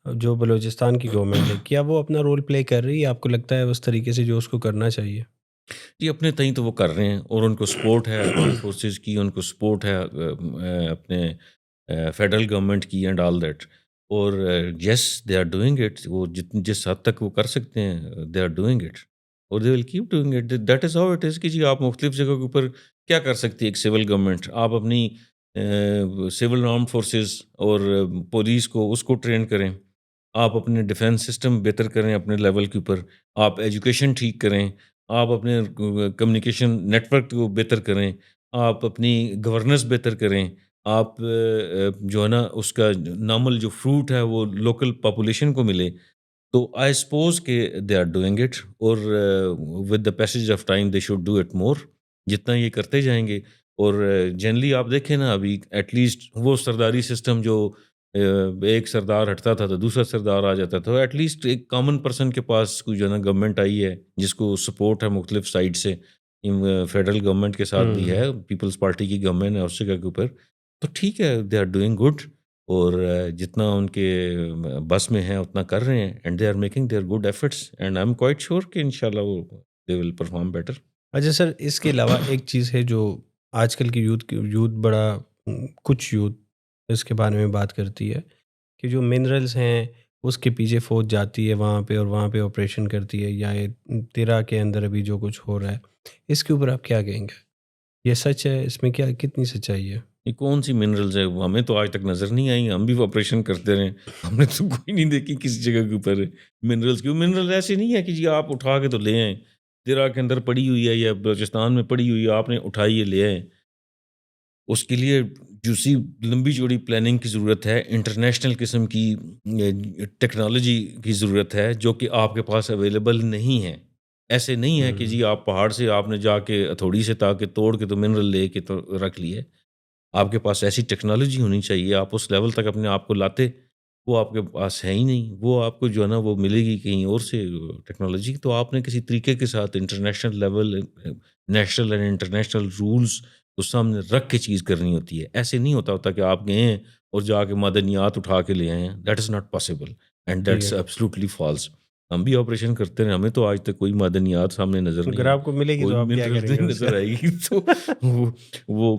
S1: جو بلوچستان کی گورنمنٹ ہے, کیا وہ اپنا رول پلے کر رہی ہے آپ کو لگتا ہے اس طریقے سے جو اس کو کرنا چاہیے؟
S2: جی اپنے تئیں تو وہ کر رہے ہیں, اور ان کو سپورٹ ہے آرم فورسز کی, ان کو سپورٹ ہے اپنے فیڈرل گورنمنٹ کی اینڈ آل دیٹ. اور یس دے آر ڈوئنگ اٹ, وہ جس حد تک وہ کر سکتے ہیں دے آر ڈوئنگ اٹ, اور they will keep doing it. That is how it is کہ جی آپ مختلف جگہوں کے اوپر کیا کر سکتی ہے ایک سول گورنمنٹ. آپ اپنی سول آرمڈ فورسز اور پولیس کو اس کو ٹرین کریں. آپ اپنے ڈیفینس سسٹم بہتر کریں اپنے لیول کے اوپر. آپ ایجوکیشن ٹھیک کریں. آپ اپنے کمیونیکیشن نیٹ ورک کو بہتر کریں. آپ اپنی گورننس بہتر کریں. آپ جو ہے نا اس کا نارمل جو فروٹ ہے وہ لوکل پاپولیشن کو ملے. تو آئی سپوز کہ دے آر ڈوئنگ اٹ، اور with the passage of time they should do it more. جتنا یہ کرتے جائیں گے. اور جنرلی آپ دیکھیں نا ابھی ایٹ لیسٹ وہ سرداری سسٹم جو ایک سردار ہٹتا تھا تو دوسرا سردار آ جاتا تھا، ایٹ لیسٹ ایک کامن پرسن کے پاس کوئی جو ہے نا گورنمنٹ آئی ہے جس کو سپورٹ ہے مختلف سائڈ سے. فیڈرل گورنمنٹ کے ساتھ بھی ہے، پیپلز پارٹی کی گورنمنٹ ہے اس جگہ کے اوپر. تو ٹھیک ہے، دے آر ڈوئنگ گڈ، اور جتنا ان کے بس میں ہیں اتنا کر رہے ہیں. And they are making their good efforts, and I'm quite sure کہ انشاءاللہ وہ دے ول پرفارم بیٹر.
S1: اچھا سر، اس کے علاوہ ایک چیز ہے جو آج کل کی یوتھ بڑا کچھ یوتھ اس کے بارے میں بات کرتی ہے کہ جو منرلز ہیں اس کے پیچھے فوج جاتی ہے وہاں پہ، اور وہاں پہ آپریشن کرتی ہے، یا یہ تیرا کے اندر ابھی جو کچھ ہو رہا ہے اس کے اوپر آپ کیا کہیں گے؟ یہ سچ ہے؟ اس میں کیا کتنی سچائی ہے؟
S2: یہ کون سی منرلز ہے؟ ہمیں تو آج تک نظر نہیں آئی. ہم بھی آپریشن کرتے رہے، ہم نے تو کوئی نہیں دیکھی کسی جگہ کے اوپر منرلز. کیوں منرل ایسے نہیں ہے کہ جی آپ اٹھا کے تو لے آئیں. تیرا کے اندر پڑی ہوئی ہے یا بلوچستان میں پڑی ہوئی ہے، آپ نے اٹھائی ہے لے آئیں. اس کے لیے جوسی لمبی چوڑی پلاننگ کی ضرورت ہے. انٹرنیشنل قسم کی ٹیکنالوجی کی ضرورت ہے جو کہ آپ کے پاس اویلیبل نہیں ہے. ایسے نہیں ہے کہ جی آپ پہاڑ سے آپ نے جا کے ہتھوڑی سے تاکہ توڑ کے تو منرل لے کے تو رکھ لیے. آپ کے پاس ایسی ٹیکنالوجی ہونی چاہیے. آپ اس لیول تک اپنے آپ کو لاتے، وہ آپ کے پاس ہے ہی نہیں. وہ آپ کو جو ہے نا وہ ملے گی کہیں اور سے ٹیکنالوجی. تو آپ نے کسی طریقے کے ساتھ international level, national and international rules اس سامنے رکھ کے چیز کرنی ہوتی ہے. ایسے نہیں ہوتا کہ آپ گئے ہیں اور جا کے معدنیات اٹھا کے لے آئے ہیں. That is not possible and that's absolutely false. ہم بھی آپریشن کرتے رہے، ہمیں تو آج تک کوئی معدنیات سامنے نظر نہیں.
S1: اگر آپ کو ملے گی تو آپ کیا کریں گے؟
S2: نظر آئے گی تو وہ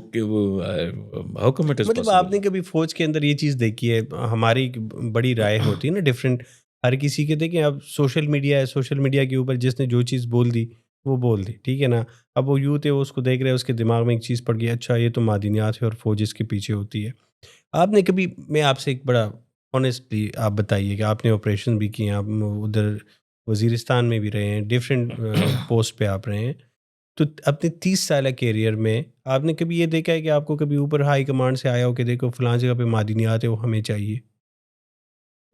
S2: ہاؤ کم اٹ از
S1: مطلب آپ نے کبھی فوج کے اندر یہ چیز دیکھی ہے؟ ہماری بڑی رائے ہوتی ہے نا ڈفرینٹ، ہر کسی کے. دیکھیں اب سوشل میڈیا ہے، سوشل میڈیا کے اوپر جس نے جو چیز بول دی وہ بول دی، ٹھیک ہے نا. اب وہ یوتھ ہے، وہ اس کو دیکھ رہے ہیں، اس کے دماغ میں ایک چیز پڑ گئی، اچھا یہ تو معدنیات ہے اور فوج اس کے پیچھے ہوتی ہے. آپ نے کبھی، میں آپ سے ایک بڑا آنیسٹلی آپ بتائیے کہ آپ نے آپریشن بھی کیے ہیں، آپ ادھر وزیرستان میں بھی رہے ہیں، ڈفرینٹ پوسٹ پہ آپ رہے ہیں، تو اپنے 30 سالہ کیریئر میں آپ نے کبھی یہ دیکھا ہے کہ آپ کو کبھی اوپر ہائی کمانڈ سے آیا ہو کہ دیکھو فلاں جگہ پہ معدنیات ہے وہ ہمیں چاہیے؟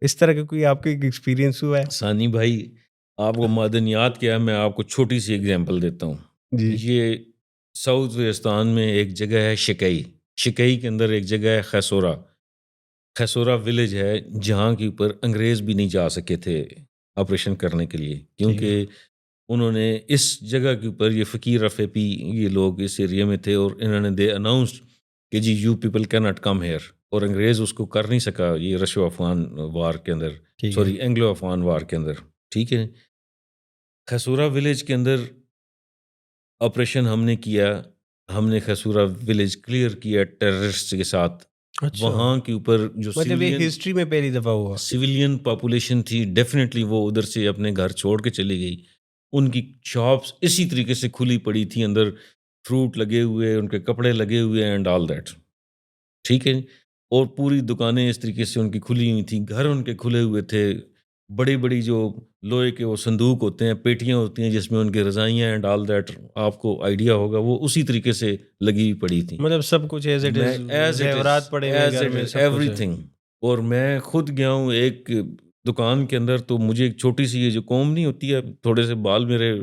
S1: اس طرح کا کوئی آپ کو ایک ایکسپیرینس ہوا ہے؟
S2: ثانی بھائی، آپ کو معدنیات کیا ہے، میں آپ کو چھوٹی سی اگزامپل دیتا ہوں.
S1: جی
S2: یہ ساؤتھ وزیرستان میں ایک جگہ ہے شکئی. شکئی کے اندر ایک جگہ ہے خیسورا. خیسورا ولیج ہے جہاں کے اوپر انگریز بھی نہیں جا سکے تھے آپریشن کرنے کے لیے، کیونکہ انہوں نے اس جگہ کے اوپر، یہ فقیر رفیپی یہ لوگ اس ایریا میں تھے، اور انہوں نے دے اناؤنسڈ کہ جی یو پیپل کی ناٹ کم ہیئر. اور انگریز اس کو کر نہیں سکا یہ رشو افغان وار کے اندر، سوری اینگلو افغان وار کے اندر. ٹھیک ہے، خیسورا ولیج کے اندر آپریشن ہم نے کیا. ہم نے خیسورا ولیج کلیئر کیا ٹیررسٹ کے ساتھ. وہاں کے اوپر جو
S1: مطلب یہ ہسٹری میں پہلی دفعہ ہوا.
S2: سویلین پاپولیشن تھی، ڈیفینیٹلی وہ ادھر سے اپنے گھر چھوڑ کے چلی گئی. ان کی شاپس اسی طریقے سے کھلی پڑی تھی، اندر فروٹ لگے ہوئے، ان کے کپڑے لگے ہوئے اینڈ آل دیٹ. ٹھیک ہے، اور پوری دکانیں اس طریقے سے ان کی کھلی ہوئی تھیں، گھر ان کے کھلے ہوئے تھے. بڑی بڑی جو لوہے کے وہ صندوق ہوتے ہیں، پیٹیاں ہوتی ہیں جس میں ان کے رضائیاں اینڈ آل دیٹ، آپ کو آئیڈیا ہوگا وہ اسی طریقے سے لگی ہوئی پڑی تھیں.
S1: مطلب سب کچھ ایز اٹ از، زیورات پڑے ہوئے گھر میں،
S2: ایوری تھنگ. اور میں خود گیا ہوں ایک دکان کے اندر، تو مجھے ایک چھوٹی سی یہ جو کوم نہیں ہوتی ہے، تھوڑے سے بال میرے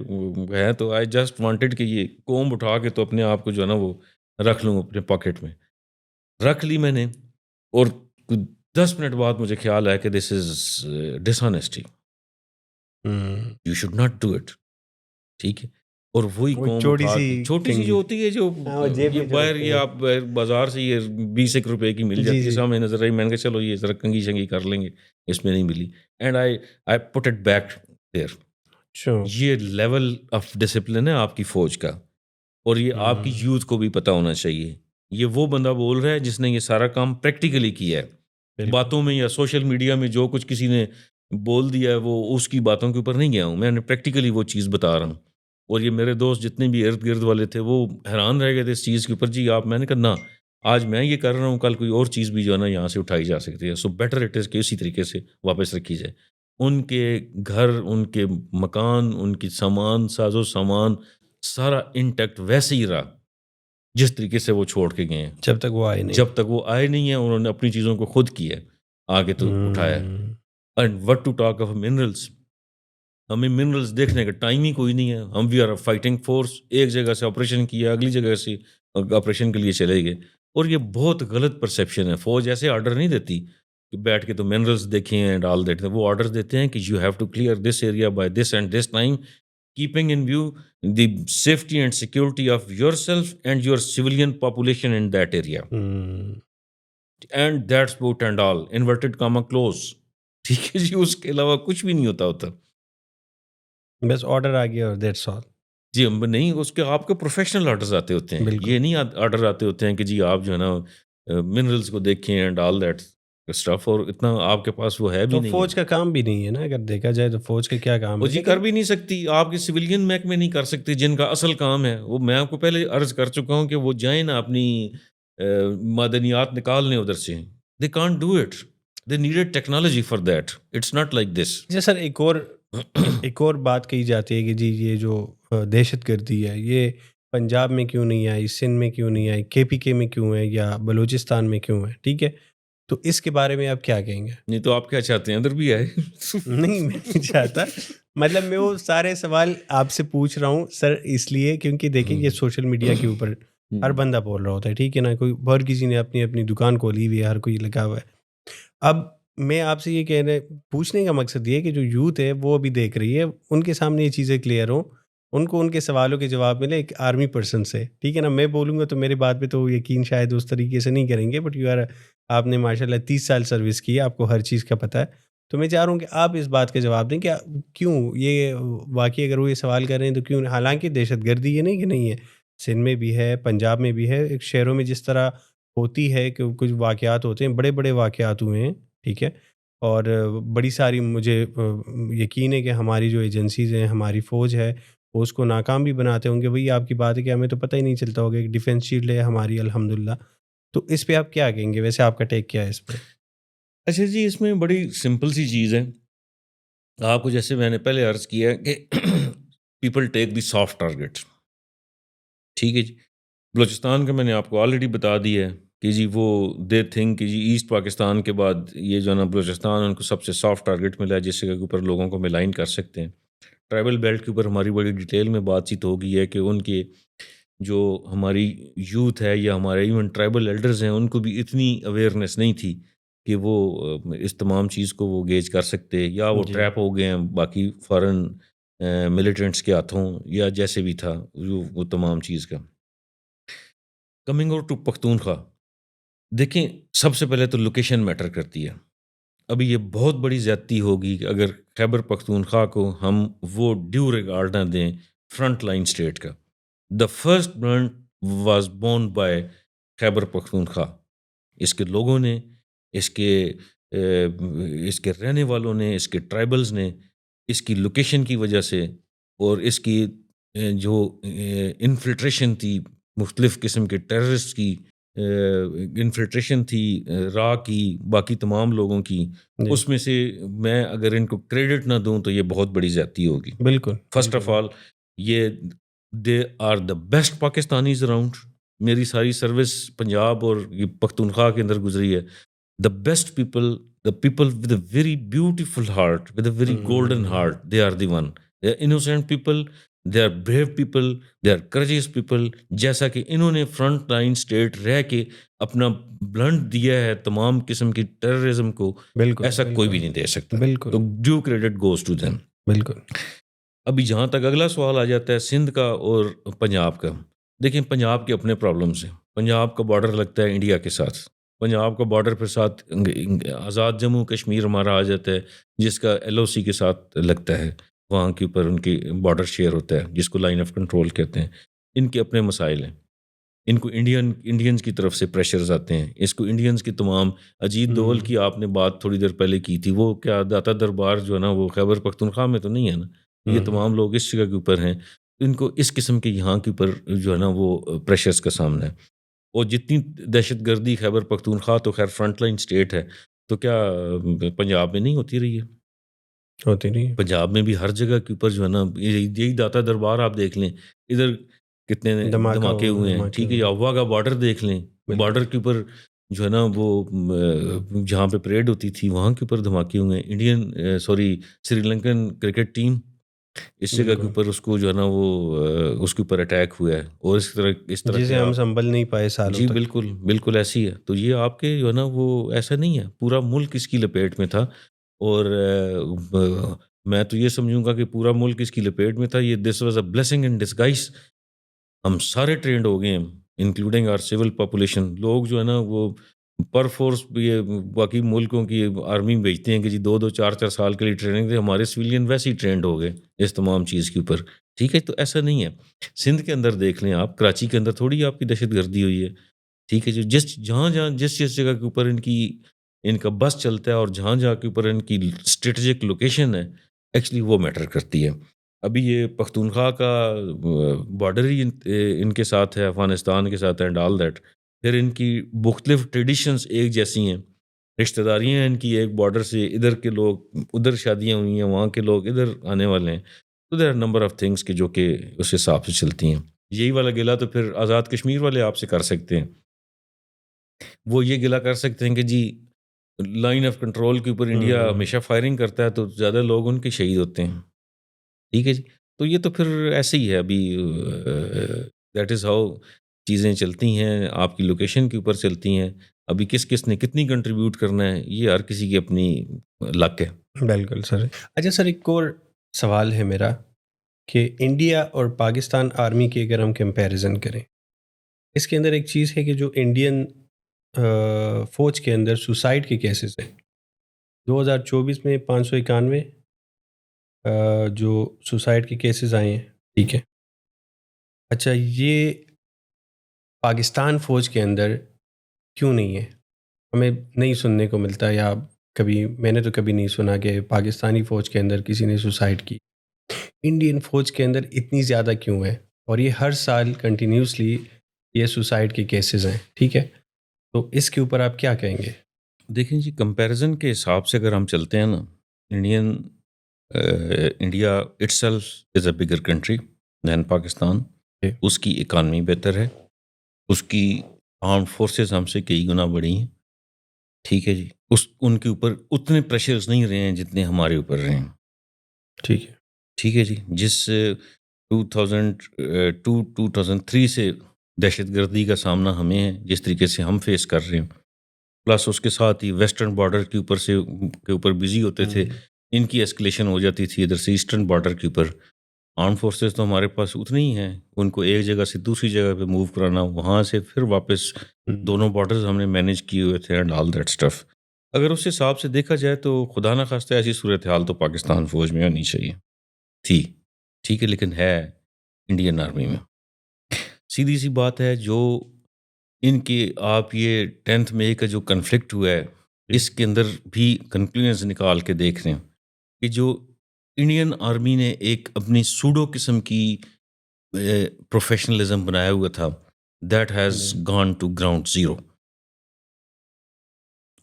S2: ہیں، تو آئی جسٹ وانٹیڈ کہ یہ کوم اٹھا کے تو اپنے آپ کو جو ہے نا وہ رکھ لوں اپنے پاکٹ میں. رکھ لی میں نے، اور 10 منٹ بعد مجھے خیال آیا کہ this is dishonesty, you should not do it. ٹھیک ہے، اور وہی کوم چھوٹی سی جو ہوتی ہے، جو یہ باہر یہ آپ بازار سے یہ 20 روپے کی مل جاتی ہے، سامنے نظر آئی، میں نے کہا چلو یہ ذرا کنگھی شنگھی کر لیں گے. اس میں نہیں ملی، and I put it back there. یہ لیول آف ڈسپلن ہے آپ کی فوج کا، اور یہ آپ کی یوتھ کو بھی پتہ ہونا چاہیے. یہ وہ بندہ بول رہا ہے جس نے یہ سارا کام پریکٹیکلی کیا ہے. باتوں میں یا سوشل میڈیا میں جو کچھ کسی نے بول دیا ہے وہ اس کی باتوں کے اوپر نہیں گیا ہوں میں نے پریکٹیکلی وہ چیز بتا رہا ہوں. اور یہ میرے دوست جتنے بھی ارد گرد والے تھے وہ حیران رہ گئے تھے اس چیز کے اوپر. جی آپ، میں نے کہا نا، آج میں یہ کر رہا ہوں، کل کوئی اور چیز بھی جو ہے نا یہاں سے اٹھائی جا سکتی ہے. سو بیٹر اٹ از کہ اسی طریقے سے واپس رکھی جائے. ان کے گھر، ان کے مکان، ان کی سامان، ساز و سامان سارا انٹیکٹ ویسے ہی رہا جس طریقے سے وہ چھوڑ کے گئے ہیں.
S1: جب تک وہ آئے نہیں.
S2: جب تک وہ آئے نہیں ہیں انہوں نے اپنی چیزوں کو خود کیا ہے، آگے تو اٹھایا. And what to talk of minerals. ہمیں منرلس دیکھنے کا ٹائم ہی کوئی نہیں ہے. ہم وی آر فائٹنگ فورس. ایک جگہ سے آپریشن کیا، اگلی جگہ سے آپریشن کے لیے چلے گئے. اور یہ بہت غلط پرسیپشن ہے. فوج ایسے آرڈر نہیں دیتی کہ بیٹھ کے تو منرلس دیکھیں اینڈ آل دیٹ. وہ آرڈر دیتے ہیں کہ you have to clear this area by this and this time, keeping in view the safety and security of yourself and your civilian population in that area. And that's about and all. Inverted comma close. ٹھیک ہے جی، اس کے علاوہ کچھ بھی نہیں ہوتا.
S1: بس آرڈر آ گیا اور دیٹس آل.
S2: جی نہیں، اس کے آپ کے پروفیشنل آرڈرز آتے ہوتے ہیں. یہ نہیں آرڈر آتے ہوتے ہیں کہ جی آپ جو ہے نا منرلس کو دیکھیں اینڈ آل دیٹ اسٹف. اور اتنا آپ کے پاس وہ ہے بھی نہیں.
S1: فوج کا کام بھی نہیں ہے نا، اگر دیکھا جائے تو فوج کا کیا کام ہے.
S2: جی کر بھی نہیں سکتی. آپ کے سویلین محکمے نہیں کر سکتے جن کا اصل کام ہے. وہ میں آپ کو پہلے عرض کر چکا ہوں کہ وہ جائیں نا اپنی معدنیات نکالنے ادھر سے. They can't do it. They needed technology for that. It's not like this.
S1: جی سر، ایک اور بات کہی جاتی ہے کہ جی یہ جو دہشت گردی ہے یہ پنجاب میں کیوں نہیں آئی، سندھ میں کیوں نہیں آئی، KPK میں کیوں ہے، یا بلوچستان میں کیوں ہے. ٹھیک ہے، تو اس کے بارے میں آپ کیا کہیں گے؟
S2: نہیں تو آپ کیا چاہتے ہیں ادھر بھی آئے؟
S1: نہیں میں نہیں چاہتا. مطلب میں وہ سارے سوال آپ سے پوچھ رہا ہوں سر اس لیے کیونکہ دیکھیں یہ سوشل میڈیا کے اوپر ہر بندہ بول رہا ہوتا ہے. ٹھیک ہے نا، کوئی ہر کسی نے اپنی اپنی دکان کھولی ہوئی ہے، ہر کوئی لگا ہوا ہے. اب میں آپ سے یہ پوچھنے کا مقصد یہ ہے کہ جو یوتھ ہے وہ ابھی دیکھ رہی ہے، ان کے سامنے یہ چیزیں کلیئر ہوں، ان کو ان کے سوالوں کے جواب ملے ایک آرمی پرسن سے. ٹھیک ہے نا، میں بولوں گا تو میرے بات پہ تو یقین شاید اس طریقے سے نہیں کریں گے، بٹ آپ نے ماشاء اللہ 30 سال سروس کی ہے، آپ کو ہر چیز کا پتہ ہے. تو میں چاہ رہا ہوں کہ آپ اس بات کا جواب دیں کہ کیوں یہ واقعی اگر وہ یہ سوال کر رہے ہیں تو کیوں. حالانکہ دہشت گردی یہ نہیں کہ نہیں ہے، سندھ میں بھی ہے، پنجاب میں بھی ہے. ایک شہروں میں جس طرح ہوتی ہے کہ کچھ واقعات ہوتے ہیں، بڑے بڑے واقعات ہوئے ہیں. ٹھیک ہے، اور بڑی ساری مجھے یقین ہے کہ ہماری جو ایجنسیز ہیں، ہماری فوج ہے، وہ اس کو ناکام بھی بناتے ہوں گے. وہی آپ کی بات ہے کہ ہمیں تو پتہ ہی نہیں چلتا ہوگا. ایک ڈیفینس شیلڈ ہے ہماری الحمدللہ. تو اس پہ آپ کیا کہیں گے؟ ویسے آپ کا ٹیک کیا ہے اس پہ؟
S2: اچھا جی، اس میں بڑی سمپل سی چیز ہے. آپ کو جیسے میں نے پہلے عرض کیا کہ پیپل ٹیک دی سافٹ ٹارگیٹ. ٹھیک ہے جی، بلوچستان کا میں نے آپ کو آلریڈی بتا دیا ہے کہ جی وہ دے تھنک کہ جی ایسٹ پاکستان کے بعد یہ جو ہے نا بلوچستان ان کو سب سے سافٹ ٹارگیٹ ملا ہے جس کے اوپر لوگوں کو ملائن کر سکتے ہیں. ٹرائبل بیلٹ کے اوپر ہماری بڑی ڈیٹیل میں بات چیت ہو گئی ہے کہ ان کے جو ہماری یوتھ ہے یا ہمارے ایون ٹرائبل ایلڈرز ہیں ان کو بھی اتنی اویئرنیس نہیں تھی کہ وہ اس تمام چیز کو وہ گیج کر سکتے، یا وہ ٹریپ ہو گئے ہیں باقی فارن ملیٹنٹس کے ہاتھوں، یا جیسے بھی تھا وہ تمام چیز کا. کمنگ آؤٹ ٹو پختونخوا، دیکھیں سب سے پہلے تو لوکیشن میٹر کرتی ہے. ابھی یہ بہت بڑی زیادتی ہوگی کہ اگر خیبر پختونخوا کو ہم وہ ڈیو ریگارڈ نہ دیں فرنٹ لائن اسٹیٹ کا. The first burn was born by Khyber Pakhtunkhwa. اس کے لوگوں نے، اس کے رہنے والوں نے، اس کے ٹرائبلز نے، اس کی لوکیشن کی وجہ سے اور اس کی جو انفلٹریشن تھی مختلف قسم کے ٹیررسٹ کی انفلٹریشن تھی، را کی، باقی تمام لوگوں کی، اس میں سے میں اگر ان کو کریڈٹ نہ دوں تو یہ بہت بڑی زیادتی ہوگی.
S1: بالکل.
S2: فرسٹ آف آل یہ they are the best Pakistanis around. میری ساری سروس پنجاب اور پختونخوا کے اندر گزری ہے. The best people, the people with a very beautiful heart, with a very golden heart, they are the one. They are innocent people, they are brave people, they are courageous people. جیسا کہ انہوں نے فرنٹ لائن اسٹیٹ رہ کے اپنا بلڈ دیا ہے تمام قسم کی ٹیررزم کو، ایسا کوئی بھی نہیں دے سکتا.
S1: بالکل.
S2: تو due credit goes to them.
S1: بالکل.
S2: ابھی جہاں تک اگلا سوال آ جاتا ہے سندھ کا اور پنجاب کا، دیکھیں پنجاب کے اپنے پرابلمس ہیں. پنجاب کا بارڈر لگتا ہے انڈیا کے ساتھ. پنجاب کا بارڈر پھر ساتھ آزاد جموں کشمیر ہمارا آ جاتا ہے جس کا LOC کے ساتھ لگتا ہے. وہاں کے اوپر ان کی بارڈر شیئر ہوتا ہے جس کو لائن آف کنٹرول کہتے ہیں. ان کے اپنے مسائل ہیں. ان کو انڈینز کی طرف سے پریشرز آتے ہیں. اس کو انڈینز کی تمام، اجیت دوول کی آپ نے بات تھوڑی دیر پہلے کی تھی، وہ کیا داتا دربار جو ہے نا وہ خیبر پختونخوا میں تو نہیں ہے نا. یہ تمام لوگ اس جگہ کے اوپر ہیں. ان کو اس قسم کے یہاں کے اوپر جو ہے نا وہ پریشرز کا سامنا ہے. اور جتنی دہشت گردی خیبر پختونخوا تو خیر فرنٹ لائن اسٹیٹ ہے، تو کیا پنجاب میں نہیں ہوتی رہی ہے؟
S1: ہوتی نہیں ہے۔
S2: پنجاب میں بھی ہر جگہ کے اوپر جو ہے نا، یہی داتا دربار آپ دیکھ لیں، ادھر کتنے دھماکے ہوئے ہیں، ٹھیک ہے، یا افوا کا بارڈر دیکھ لیں، بارڈر کے اوپر جو ہے نا وہ جہاں پہ پریڈ ہوتی تھی وہاں کے اوپر دھماکے ہوئے ہیں۔ سری لنکن کرکٹ ٹیم اس جگہ کے اوپر اس کو جو ہے نا وہ اس کے اوپر اٹیک ہوا ہے، اور اس طرح
S1: جسے ہم سنبھل نہیں پائے سالوں
S2: جی
S1: تک۔
S2: بالکل ایسی ہے۔ تو یہ آپ کے جو ہے نا وہ ایسا نہیں ہے، پورا ملک اس کی لپیٹ میں تھا، اور میں تو یہ سمجھوں گا کہ پورا ملک اس کی لپیٹ میں تھا۔ یہ this was a blessing in disguise. ہم سارے ٹرینڈ ہو گئے ہیں، انکلوڈنگ آر سول پاپولیشن۔ لوگ جو ہے نا وہ پر فورس یہ باقی ملکوں کی آرمی بھیجتے ہیں کہ جی 2-4 سال کے لیے ٹریننگ دے، ہمارے سویلین ویسے ہی ٹرینڈ ہو گئے اس تمام چیز کے اوپر، ٹھیک ہے۔ تو ایسا نہیں ہے۔ سندھ کے اندر دیکھ لیں آپ، کراچی کے اندر تھوڑی آپ کی دہشت گردی ہوئی ہے، ٹھیک ہے، جو جس جگہ کے اوپر ان کا بس چلتا ہے اور جہاں کے اوپر ان کی اسٹریٹجک لوکیشن ہے، ایکچولی وہ میٹر کرتی ہے۔ ابھی یہ پختونخوا کا بارڈر ہی ان کے ساتھ ہے، افغانستان کے ساتھ ہے، اینڈ آل دیٹ۔ پھر ان کی مختلف ٹریڈیشنز ایک جیسی ہیں، رشتہ داریاں ہیں ان کی ایک بارڈر سے، ادھر کے لوگ ادھر شادیاں ہوئی ہیں، وہاں کے لوگ ادھر آنے والے ہیں۔ تو there are number of things کہ جو کہ اس حساب سے چلتی ہیں۔ یہی والا گلا تو پھر آزاد کشمیر والے آپ سے کر سکتے ہیں۔ وہ یہ گلا کر سکتے ہیں کہ جی لائن آف کنٹرول کے اوپر انڈیا ہمیشہ فائرنگ کرتا ہے تو زیادہ لوگ ان کے شہید ہوتے ہیں، ٹھیک ہے جی۔ تو یہ تو پھر ایسے ہی ہے، ابھی دیٹ از ہاؤ چیزیں چلتی ہیں، آپ کی لوکیشن کے اوپر چلتی ہیں۔ ابھی کس نے کتنی کنٹریبیوٹ کرنا ہے، یہ ہر کسی کی اپنی لک ہے۔
S1: بالکل سر۔ اچھا سر، ایک اور سوال ہے میرا کہ انڈیا اور پاکستان آرمی کی اگر ہم کمپیریزن کریں، اس کے اندر ایک چیز ہے کہ جو انڈین فوج کے اندر سوسائڈ کے کیسز ہیں 2024 میں 591 جو سوسائڈ کے کیسز آئے ہیں، ٹھیک ہے۔ اچھا، یہ پاکستان فوج کے اندر کیوں نہیں ہے؟ ہمیں نہیں سننے کو ملتا، یا کبھی میں نے تو کبھی نہیں سنا کہ پاکستانی فوج کے اندر کسی نے سوسائڈ کی۔ انڈین فوج کے اندر اتنی زیادہ کیوں ہے؟ اور یہ ہر سال کنٹینیوسلی یہ سوسائڈ کے کیسز ہیں، ٹھیک ہے۔ تو اس کے اوپر آپ کیا کہیں گے؟
S2: دیکھیں جی، کمپیریزن کے حساب سے اگر ہم چلتے ہیں نا، India itself is a bigger country than Pakistan. اس کی اکانومی بہتر ہے، اس کی آرم فورسز ہم سے کئی گنا بڑی ہیں، ٹھیک ہے جی۔ ان کے اوپر اتنے پریشرز نہیں رہے ہیں جتنے ہمارے اوپر رہے ہیں، ٹھیک ہے جی۔ جس 2002-2003 سے دہشت گردی کا سامنا ہمیں ہے، جس طریقے سے ہم فیس کر رہے ہیں، پلس اس کے ساتھ ہی ویسٹرن بارڈر کے اوپر بزی ہوتے تھے، ان کی ایسکلیشن ہو جاتی تھی ادھر سے ایسٹرن بارڈر کے اوپر۔ آرم فورسز تو ہمارے پاس اتنی ہی ہیں، ان کو ایک جگہ سے دوسری جگہ پہ موو کرانا، وہاں سے پھر واپس دونوں بارڈرز ہم نے مینیج کیے ہوئے تھے، اینڈ آل دیٹ اسٹف۔ اگر اس حساب سے دیکھا جائے تو خدا نہ خواستہ ایسی صورتحال تو پاکستان فوج میں ہونی چاہیے تھی، ٹھیک ہے، لیکن ہے انڈین آرمی میں۔ سیدھی سی بات ہے، جو ان کی آپ یہ 10th مئی کا جو کنفلکٹ ہوا ہے، اس کے اندر بھی کنکلوژنز نکال کے دیکھ رہے ہیں کہ جو انڈین آرمی نے ایک اپنی سوڈو قسم کی پروفیشنلزم بنایا ہوا تھا، دیٹ ہیز گان ٹو گراؤنڈ زیرو۔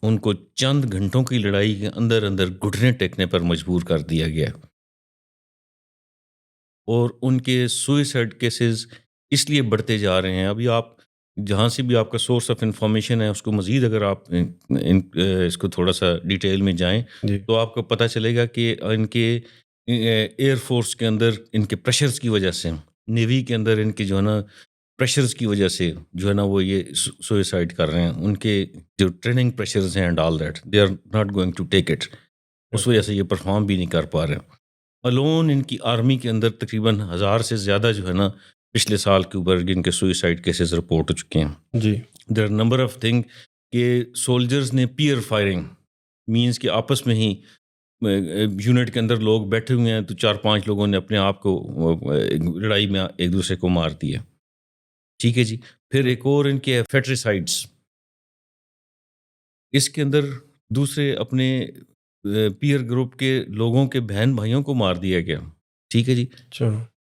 S2: ان کو چند گھنٹوں کی لڑائی کے اندر گھٹنے ٹیکنے پر مجبور کر دیا گیا، اور ان کے سوئسائڈ کیسز اس لیے بڑھتے جا رہے ہیں۔ ابھی آپ جہاں سے بھی آپ کا سورس آف انفارمیشن ہے، اس کو مزید اگر آپ اس کو تھوڑا سا ڈیٹیل میں جائیں تو آپ کو پتہ چلے گا کہ ان کے ایئر فورس کے اندر ان کے پریشرز کی وجہ سے، نیوی کے اندر ان کے جو ہے نا پریشرز کی وجہ سے جو ہے نا وہ یہ سوئسائڈ کر رہے ہیں۔ ان کے جو ٹریننگ پریشرز ہیں and all that, they are not going to take it, اس وجہ سے یہ پرفارم بھی نہیں کر پا رہے۔ الون ان کی آرمی کے اندر تقریباً 1000 سے زیادہ جو ہے نا پچھلے سال کے اوپر جن کے سوئسائڈ کیسز رپورٹ ہو چکے ہیں
S1: جی۔
S2: There are number of thing کہ سولجرز نے پیئر فائرنگ مینس کہ آپس میں ہی یونٹ کے اندر لوگ بیٹھے ہوئے ہیں تو 4-5 لوگوں نے اپنے آپ کو لڑائی میں ایک دوسرے کو مار دیا، ٹھیک ہے جی۔ پھر ایک اور ان کے فیٹریسائڈس، اس کے اندر دوسرے اپنے پیئر گروپ کے لوگوں کے بہن بھائیوں کو مار دیا گیا، ٹھیک ہے جی۔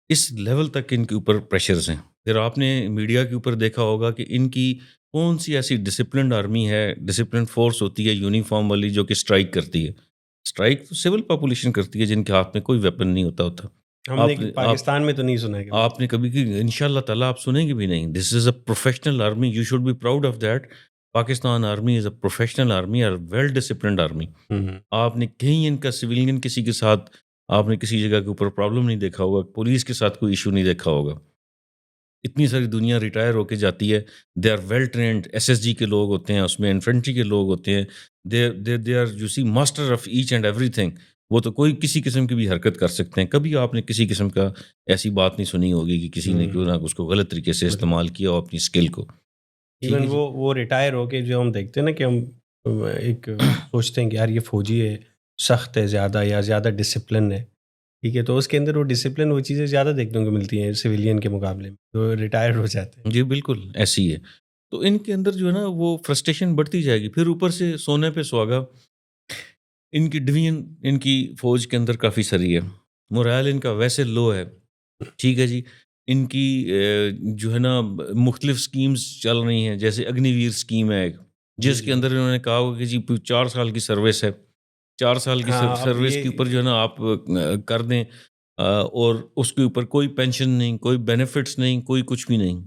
S2: اس لیول تک ان کے اوپر پریشرز ہیں۔ پھر آپ نے میڈیا کے اوپر دیکھا ہوگا کہ ان کی کون سی ایسی ڈسپلنڈ آرمی ہے، ڈسپلنڈ فورس ہوتی ہے یونیفارم والی، جو کہ اسٹرائک کرتی ہے. اسٹرائک تو سول پاپولیشن کرتی ہے جن کے ہاتھ میں کوئی ویپن نہیں ہوتا.
S1: ہم نے پاکستان میں تو نہیں سنا ہے.
S2: آپ نے کبھی ان شاء اللہ تعالیٰ آپ سنیں گے بھی نہیں. This is a professional army, you should be proud of that. Pakistan army is a professional army اور ویل ڈسپلنڈ آرمی. آپ نے کہیں ان کا سویلین کسی کے ساتھ آپ نے کسی جگہ کے اوپر پرابلم نہیں دیکھا ہوگا، پولیس کے ساتھ کوئی ایشو نہیں دیکھا ہوگا. اتنی ساری دنیا ریٹائر ہو کے جاتی ہے. They are well trained, S S G کے لوگ ہوتے ہیں، اس میں انفینٹری کے لوگ ہوتے ہیں. They are you see master of each and ایوری تھنگ. وہ تو کوئی کسی قسم کی بھی حرکت کر سکتے ہیں. کبھی آپ نے کسی قسم کا ایسی بات نہیں سنی ہوگی کہ کسی نے کیوں نہ اس کو غلط طریقے سے استعمال کیا ہو اپنی اسکل کو.
S1: ایون وہ ریٹائر ہو کے جو ہم دیکھتے ہیں نا کہ ہم ایک سوچتے ہیں کہ یار یہ فوجی ہے، سخت ہے زیادہ یا زیادہ ڈسپلن ہے، ٹھیک ہے، تو اس کے اندر وہ ڈسپلن وہ چیزیں زیادہ دیکھنے کو ملتی ہیں سویلین کے مقابلے میں جو ریٹائر ہو جاتے ہیں.
S2: جی بالکل ایسی ہے. تو ان کے اندر جو ہے نا وہ فرسٹریشن بڑھتی جائے گی. پھر اوپر سے سونے پہ سہاگا ان کی ڈویژن ان کی فوج کے اندر کافی ساری ہے. مورائل ان کا ویسے لو ہے، ٹھیک ہے جی. ان کی جو ہے نا مختلف سکیمز چل رہی ہیں، جیسے اگنی ویر سکیم ہے ایک، جس کے اندر انہوں نے کہا ہوا کہ جی 4 سال کی سروس ہے، 4 سال کی سروس کے اوپر جو ہے نا آپ کر دیں، اور اس کے اوپر کوئی پینشن نہیں، کوئی بینیفٹس نہیں، کوئی کچھ بھی نہیں.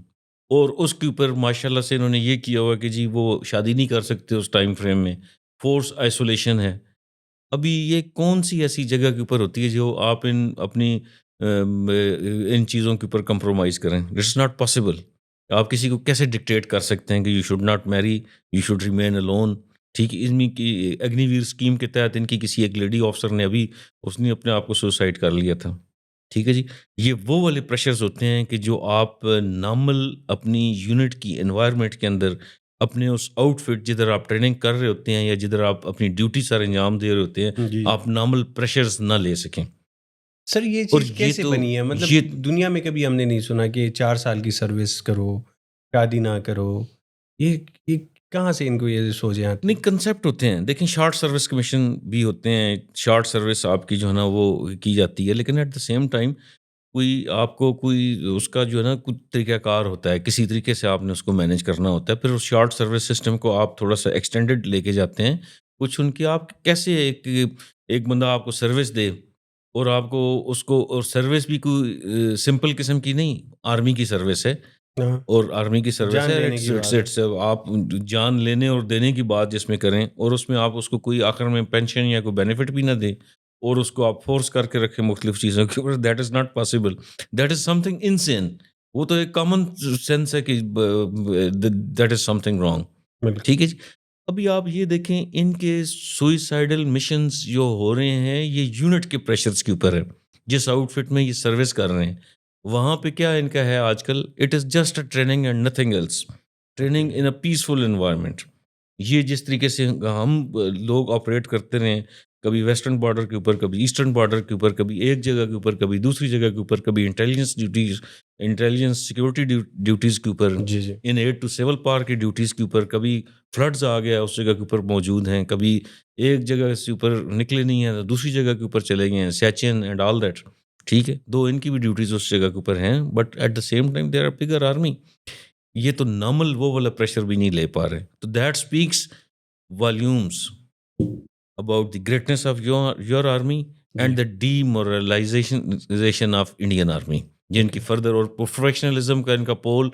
S2: اور اس کے اوپر ماشاء اللہ سے انہوں نے یہ کیا ہوا کہ جی وہ شادی نہیں کر سکتے اس ٹائم فریم میں، فورس آئسولیشن ہے. ابھی یہ کون سی ایسی جگہ کے اوپر ہوتی ہے جو آپ اپنی ان چیزوں کے اوپر کمپرومائز کریں؟ It's not possible. آپ کسی کو کیسے ڈکٹیٹ کر سکتے ہیں کہ you should not marry, you should remain alone? ٹھیک ہے، ان کی اگنی ویر اسکیم کے تحت ان کی کسی ایک لیڈی آفسر نے ابھی اس نے اپنے آپ کو سوسائڈ کر لیا تھا. ٹھیک ہے جی. یہ وہ والے پریشرز ہوتے ہیں کہ جو آپ نارمل اپنی یونٹ کی انوائرمنٹ کے اندر اپنے اس آؤٹ فٹ جدھر آپ ٹریننگ کر رہے ہوتے ہیں یا جدھر آپ اپنی ڈیوٹی سر انجام دے رہے ہوتے ہیں، آپ نارمل پریشرز نہ لے سکیں.
S1: سر یہ چیز کیسے بنی ہے؟ مطلب دنیا میں کبھی ہم نے نہیں سنا کہ 4 سال کی سروس کرو، شادی نہ کرو. یہ کہاں سے ان کو یہ سوچیں؟
S2: نہیں، کنسیپٹ ہوتے ہیں. دیکھیں شارٹ سروس کمیشن بھی ہوتے ہیں، شارٹ سروس آپ کی جو ہے نا وہ کی جاتی ہے، لیکن ایٹ دا سیم ٹائم کوئی آپ کو کوئی اس کا جو ہے نا کچھ طریقہ کار ہوتا ہے، کسی طریقے سے آپ نے اس کو مینیج کرنا ہوتا ہے. پھر اس شارٹ سروس سسٹم کو آپ تھوڑا سا ایکسٹینڈڈ لے کے جاتے ہیں. کچھ ان کی آپ کیسے ایک بندہ آپ کو سروس دے اور آپ کو اس کو، اور سروس بھی کوئی سمپل قسم کی نہیں، آرمی کی سروس ہے. اور آرمی کی سروس ہے، آپ جان لینے اور دینے کی بات جس میں کریں، اور اس میں آپ اس کو کوئی آخر میں پینشن یا کوئی بینیفٹ بھی نہ دیں اور اس کو آپ فورس کر کے رکھیں مختلف چیزوں کے اوپر. That is not possible, that is something insane. وہ تو ایک کامن سینس ہے کہ that is something wrong. ٹھیک ہے جی. ابھی آپ یہ دیکھیں ان کے سوئسائڈل مشنز جو ہو رہے ہیں یہ یونٹ کے پریشرز کے اوپر ہے. جس آؤٹ فٹ میں یہ سروس کر رہے ہیں وہاں پہ کیا ان کا ہے آج کل؟ It is just a training and nothing else. Training in a peaceful environment. یہ جس طریقے سے ہم لوگ آپریٹ کرتے رہے، کبھی ویسٹرن بارڈر کے اوپر، کبھی ایسٹرن بارڈر کے اوپر، کبھی ایک جگہ کے اوپر، کبھی دوسری جگہ کے اوپر، کبھی intelligence duties, intelligence security duties کے اوپر، ان ایڈ ٹو سول پاور کی ڈیوٹیز کے اوپر، کبھی فلڈز آ گیا اس جگہ کے اوپر موجود ہیں، کبھی ایک جگہ سے اوپر نکلے نہیں ہیں دوسری جگہ کے اوپر چلے گئے ہیں، سیچن اینڈ آل دیٹ. ٹھیک ہے، دو ان کی بھی ڈیوٹیز اس جگہ کے اوپر ہیں، but at the same time there are bigger army. یہ تو نارمل وہ والا پریشر بھی نہیں لے پا رہے. تو that speaks volumes about the greatness of your army and the demoralization of Indian army. جن کی فردر اور پروفیشنلزم کا ان کا پول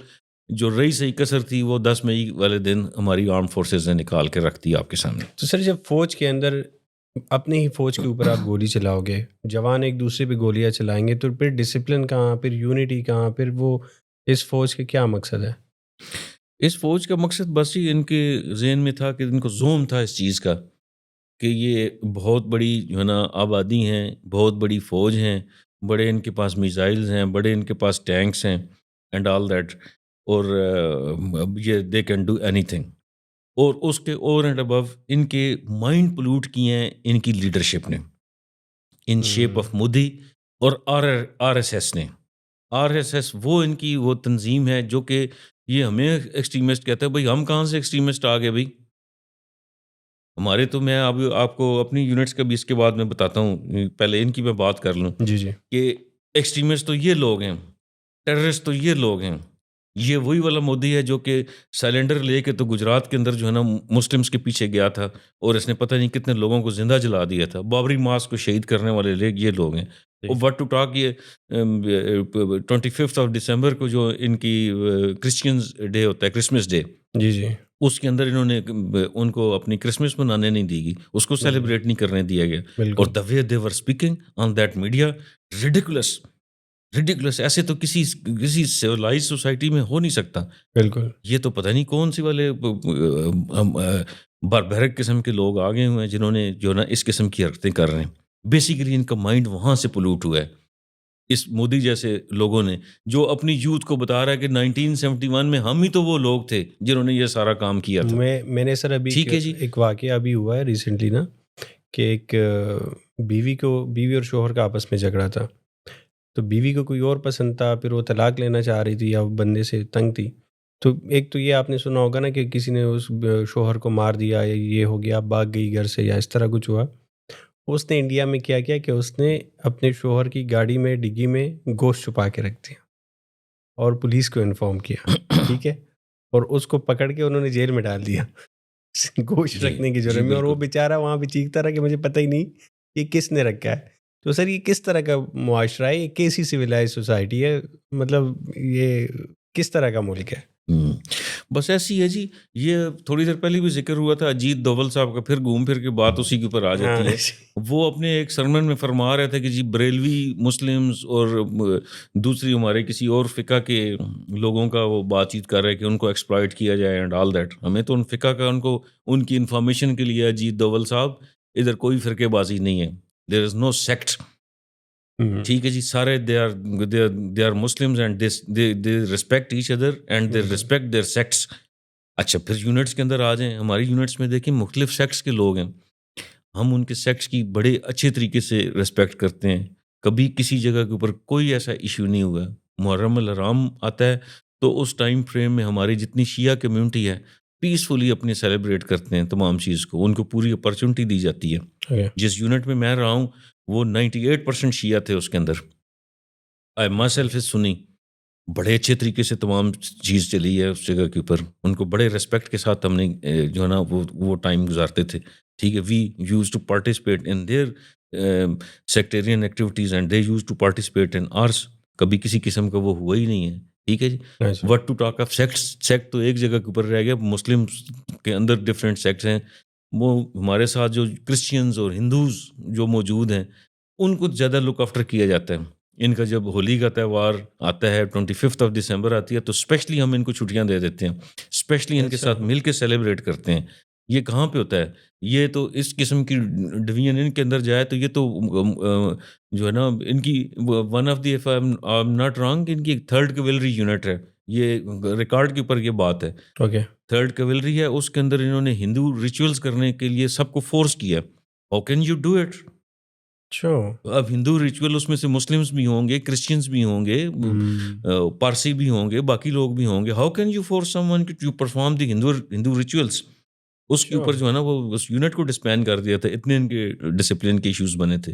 S2: جو رہی صحیح کثر تھی وہ 10 مئی والے دن ہماری آرم فورسز نے نکال کے رکھ دی آپ کے سامنے.
S1: تو سر جب فوج کے اندر اپنے ہی فوج کے اوپر آپ گولی چلاؤ گے، جوان ایک دوسرے پہ گولیاں چلائیں گے، تو پھر ڈسپلن کہاں، پھر یونٹی کہاں، پھر وہ اس فوج کا کیا مقصد ہے؟
S2: اس فوج کا مقصد بس ہی ان کے ذہن میں تھا کہ ان کو زوم تھا اس چیز کا کہ یہ بہت بڑی جو ہے نا آبادی ہیں، بہت بڑی فوج ہیں، بڑے ان کے پاس میزائلز ہیں، بڑے ان کے پاس ٹینکس ہیں اینڈ آل دیٹ، اور یہ they can do any thing. اور اس کے اوور اینڈ ابو ان کے مائنڈ پلوٹ کیے ہیں ان کی لیڈرشپ نے، ان شیپ آف مودی اور آر ایس ایس نے. آر ایس ایس وہ ان کی وہ تنظیم ہے جو کہ یہ ہمیں ایکسٹریمسٹ کہتے ہیں. بھائی ہم کہاں سے ایکسٹریمسٹ آ گئے؟ بھائی ہمارے تو، میں اب آپ کو اپنی یونٹس کا بھی اس کے بعد میں بتاتا ہوں، پہلے ان کی میں بات کر لوں.
S1: جی
S2: کہ ایکسٹریمسٹ تو یہ لوگ ہیں، ٹیررسٹ تو یہ لوگ ہیں یہ وہی والا مودی ہے جو کہ سائلنڈر لے کے تو گجرات کے اندر جو ہے نا مسلمس کے پیچھے گیا تھا اور اس نے پتہ نہیں کتنے لوگوں کو زندہ جلا دیا تھا. بابری ماسک کو شہید کرنے والے یہ لوگ ہیں. وٹ ٹو ٹاک یہ 25 دسمبر کو جو ان کی کرسچنز ڈے ہوتا ہے, کرسمس ڈے,
S1: جی جی,
S2: اس کے اندر انہوں نے ان کو اپنی کرسمس منانے نہیں دی گئی, اس کو سیلیبریٹ نہیں کرنے دیا گیا. اور the way they were speaking on that media, ridiculous, ایسے تو کسی سیولائز سوسائٹی میں ہو نہیں سکتا.
S1: بالکل.
S2: یہ تو پتہ نہیں کون سی والے باربیرک قسم کے لوگ آ گئے ہوئے ہیں جنہوں نے جو نا اس قسم کی حرکتیں کر رہے ہیں. بیسیکلی ان کا مائنڈ وہاں سے پولوٹ ہوا ہے اس مودی جیسے لوگوں نے, جو اپنی یوتھ کو بتا رہا ہے کہ 1971 میں ہم ہی تو وہ لوگ تھے جنہوں نے یہ سارا کام کیا تھا.
S1: میں نے سر ابھی
S2: ٹھیک ہے جی,
S1: ایک واقعہ ابھی ہوا ہے ریسنٹلی نا, کہ ایک بیوی اور شوہر کا آپس میں جھگڑا تھا, تو بیوی کو کوئی اور پسند تھا, پھر وہ طلاق لینا چاہ رہی تھی یا بندے سے تنگ تھی. تو ایک تو یہ آپ نے سنا ہوگا نا کہ کسی نے اس شوہر کو مار دیا یا یہ ہو گیا, بھاگ گئی گھر سے یا اس طرح کچھ ہوا. اس نے انڈیا میں کیا کیا کہ اس نے اپنے شوہر کی گاڑی میں ڈگی میں گوشت چھپا کے رکھ دیا اور پولیس کو انفارم کیا, ٹھیک ہے, اور اس کو پکڑ کے انہوں نے جیل میں ڈال دیا گوشت رکھنے کی جرم میں. اور وہ بیچارہ وہاں پہ چیختا رہا کہ مجھے پتہ ہی نہیں یہ کس نے رکھا ہے. تو سر یہ کس طرح کا معاشرہ ہے, یہ کیسی سویلائز سوسائٹی ہے, مطلب یہ کس طرح کا ملک ہے؟
S2: بس ایسی ہے جی. یہ تھوڑی دیر پہلے بھی ذکر ہوا تھا اجیت دوول صاحب کا, پھر گھوم پھر کے بات اسی کے اوپر آ جاتی ہے. وہ اپنے ایک سرمن میں فرما رہے تھے کہ جی بریلوی مسلمز اور دوسری ہمارے کسی اور فقہ کے لوگوں کا وہ بات چیت کر رہے کہ ان کو ایکسپلائٹ کیا جائے اینڈ آل دیٹ. ہمیں تو ان فقہ کا ان کی انفارمیشن کے لیے اجیت دوول صاحب ادھر کوئی فرقے بازی نہیں ہے. There is no sect. ٹھیک ہے جی, سارے they are Muslims and they respect each other and they respect their sects. اچھا پھر یونٹس کے اندر آ جائیں, ہماری یونٹس میں دیکھیں مختلف سیکٹس کے لوگ ہیں, ہم ان کے سیکٹس کی بڑے اچھے طریقے سے ریسپیکٹ کرتے ہیں. کبھی کسی جگہ کے اوپر کوئی ایسا ایشو نہیں ہوا. محرم الحرام آتا ہے تو اس ٹائم فریم میں ہماری جتنی شیعہ کمیونٹی ہے پیسفلی اپنے سیلیبریٹ کرتے ہیں تمام چیز کو, ان کو پوری اپرچونٹی دی جاتی ہے. جس یونٹ میں رہا ہوں وہ 98% شیعہ تھے اس کے اندر. آئی مائی سیلف از سنی. بڑے اچھے طریقے سے تمام چیز چلی ہے اس جگہ کے اوپر. ان کو بڑے ریسپیکٹ کے ساتھ ہم نے جو ہے نا وہ ٹائم گزارتے تھے. ٹھیک ہے, we used to participate in their sectarian activities and they used to participate in ours. کبھی کسی قسم کا وہ ہوا ہی نہیں ہے. ٹھیک ہے جی. What to talk of sect تو ایک جگہ کے اوپر رہ گیا. مسلم کے اندر ڈفرینٹ سیکٹس ہیں. وہ ہمارے ساتھ جو کرسچنز اور ہندوز جو موجود ہیں ان کو زیادہ لک آفٹر کیا جاتا ہے. ان کا جب ہولی کا تہوار آتا ہے 25 دسمبر آتی ہے تو اسپیشلی ہم ان کو چھٹیاں دے دیتے ہیں, اسپیشلی ان کے ساتھ مل کے سیلیبریٹ کرتے ہیں. یہ کہاں پہ ہوتا ہے؟ یہ تو اس قسم کی ڈویژن ان کے اندر جائے تو یہ تو جو ہے نا ان کی one of the if I am not wrong in کی ایک 3rd کیولری یونٹ ہے. یہ ریکارڈ کے اوپر یہ بات ہے.
S1: اوکے,
S2: 3rd کیولری ہے, اس کے اندر انہوں نے ہندو ریچولز کرنے کے لیے سب کو فورس کیا. How can you do it? اب ہندو ریچول اس میں سے مسلمس بھی ہوں گے, کرسچنس بھی ہوں گے, پارسی بھی ہوں گے, باقی لوگ بھی ہوں گے. How can you force someone to perform the Hindu rituals? اس کے اوپر جو ہے نا وہ اس یونٹ کو ڈسبینڈ کر دیا تھا. اتنے ان کے ڈسپلن کے ایشوز بنے تھے.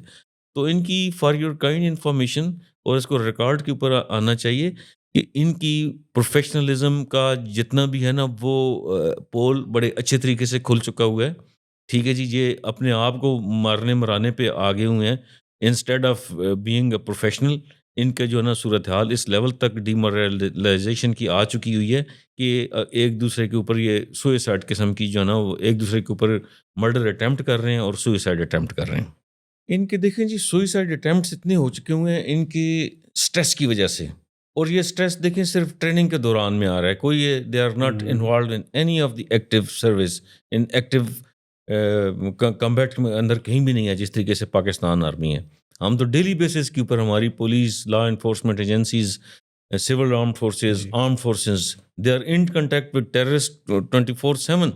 S2: تو ان کی فار یور کائنڈ انفارمیشن, اور اس کو ریکارڈ کے اوپر آنا چاہیے کہ ان کی پروفیشنلزم کا جتنا بھی ہے نا وہ پول بڑے اچھے طریقے سے کھل چکا ہوا ہے. ٹھیک ہے جی. یہ اپنے آپ کو مارنے مرانے پہ آگے ہوئے ہیں instead of being a professional. ان کا جو ہے نا صورتحال اس لیول تک ڈیمورلائزیشن کی آ چکی ہوئی ہے کہ ایک دوسرے کے اوپر یہ سوئسائڈ قسم کی جو ہے نا وہ ایک دوسرے کے اوپر مرڈر اٹیمپٹ کر رہے ہیں اور سوئسائڈ اٹیمپٹ کر رہے ہیں. ان کے دیکھیں جی سوئسائڈ اٹیمپٹس اتنے ہو چکے ہوئے ہیں ان کے اسٹریس کی وجہ سے. اور یہ اسٹریس دیکھیں صرف ٹریننگ کے دوران میں آ رہا ہے. کوئی they are not involved in any of the active service, in active combat کے اندر کہیں بھی نہیں ہے جس طریقے سے پاکستان آرمی ہے. ہم تو ڈیلی بیسس کے اوپر ہماری police, law enforcement agencies, civil armed forces, armed forces, they are in contact with terrorist 24/7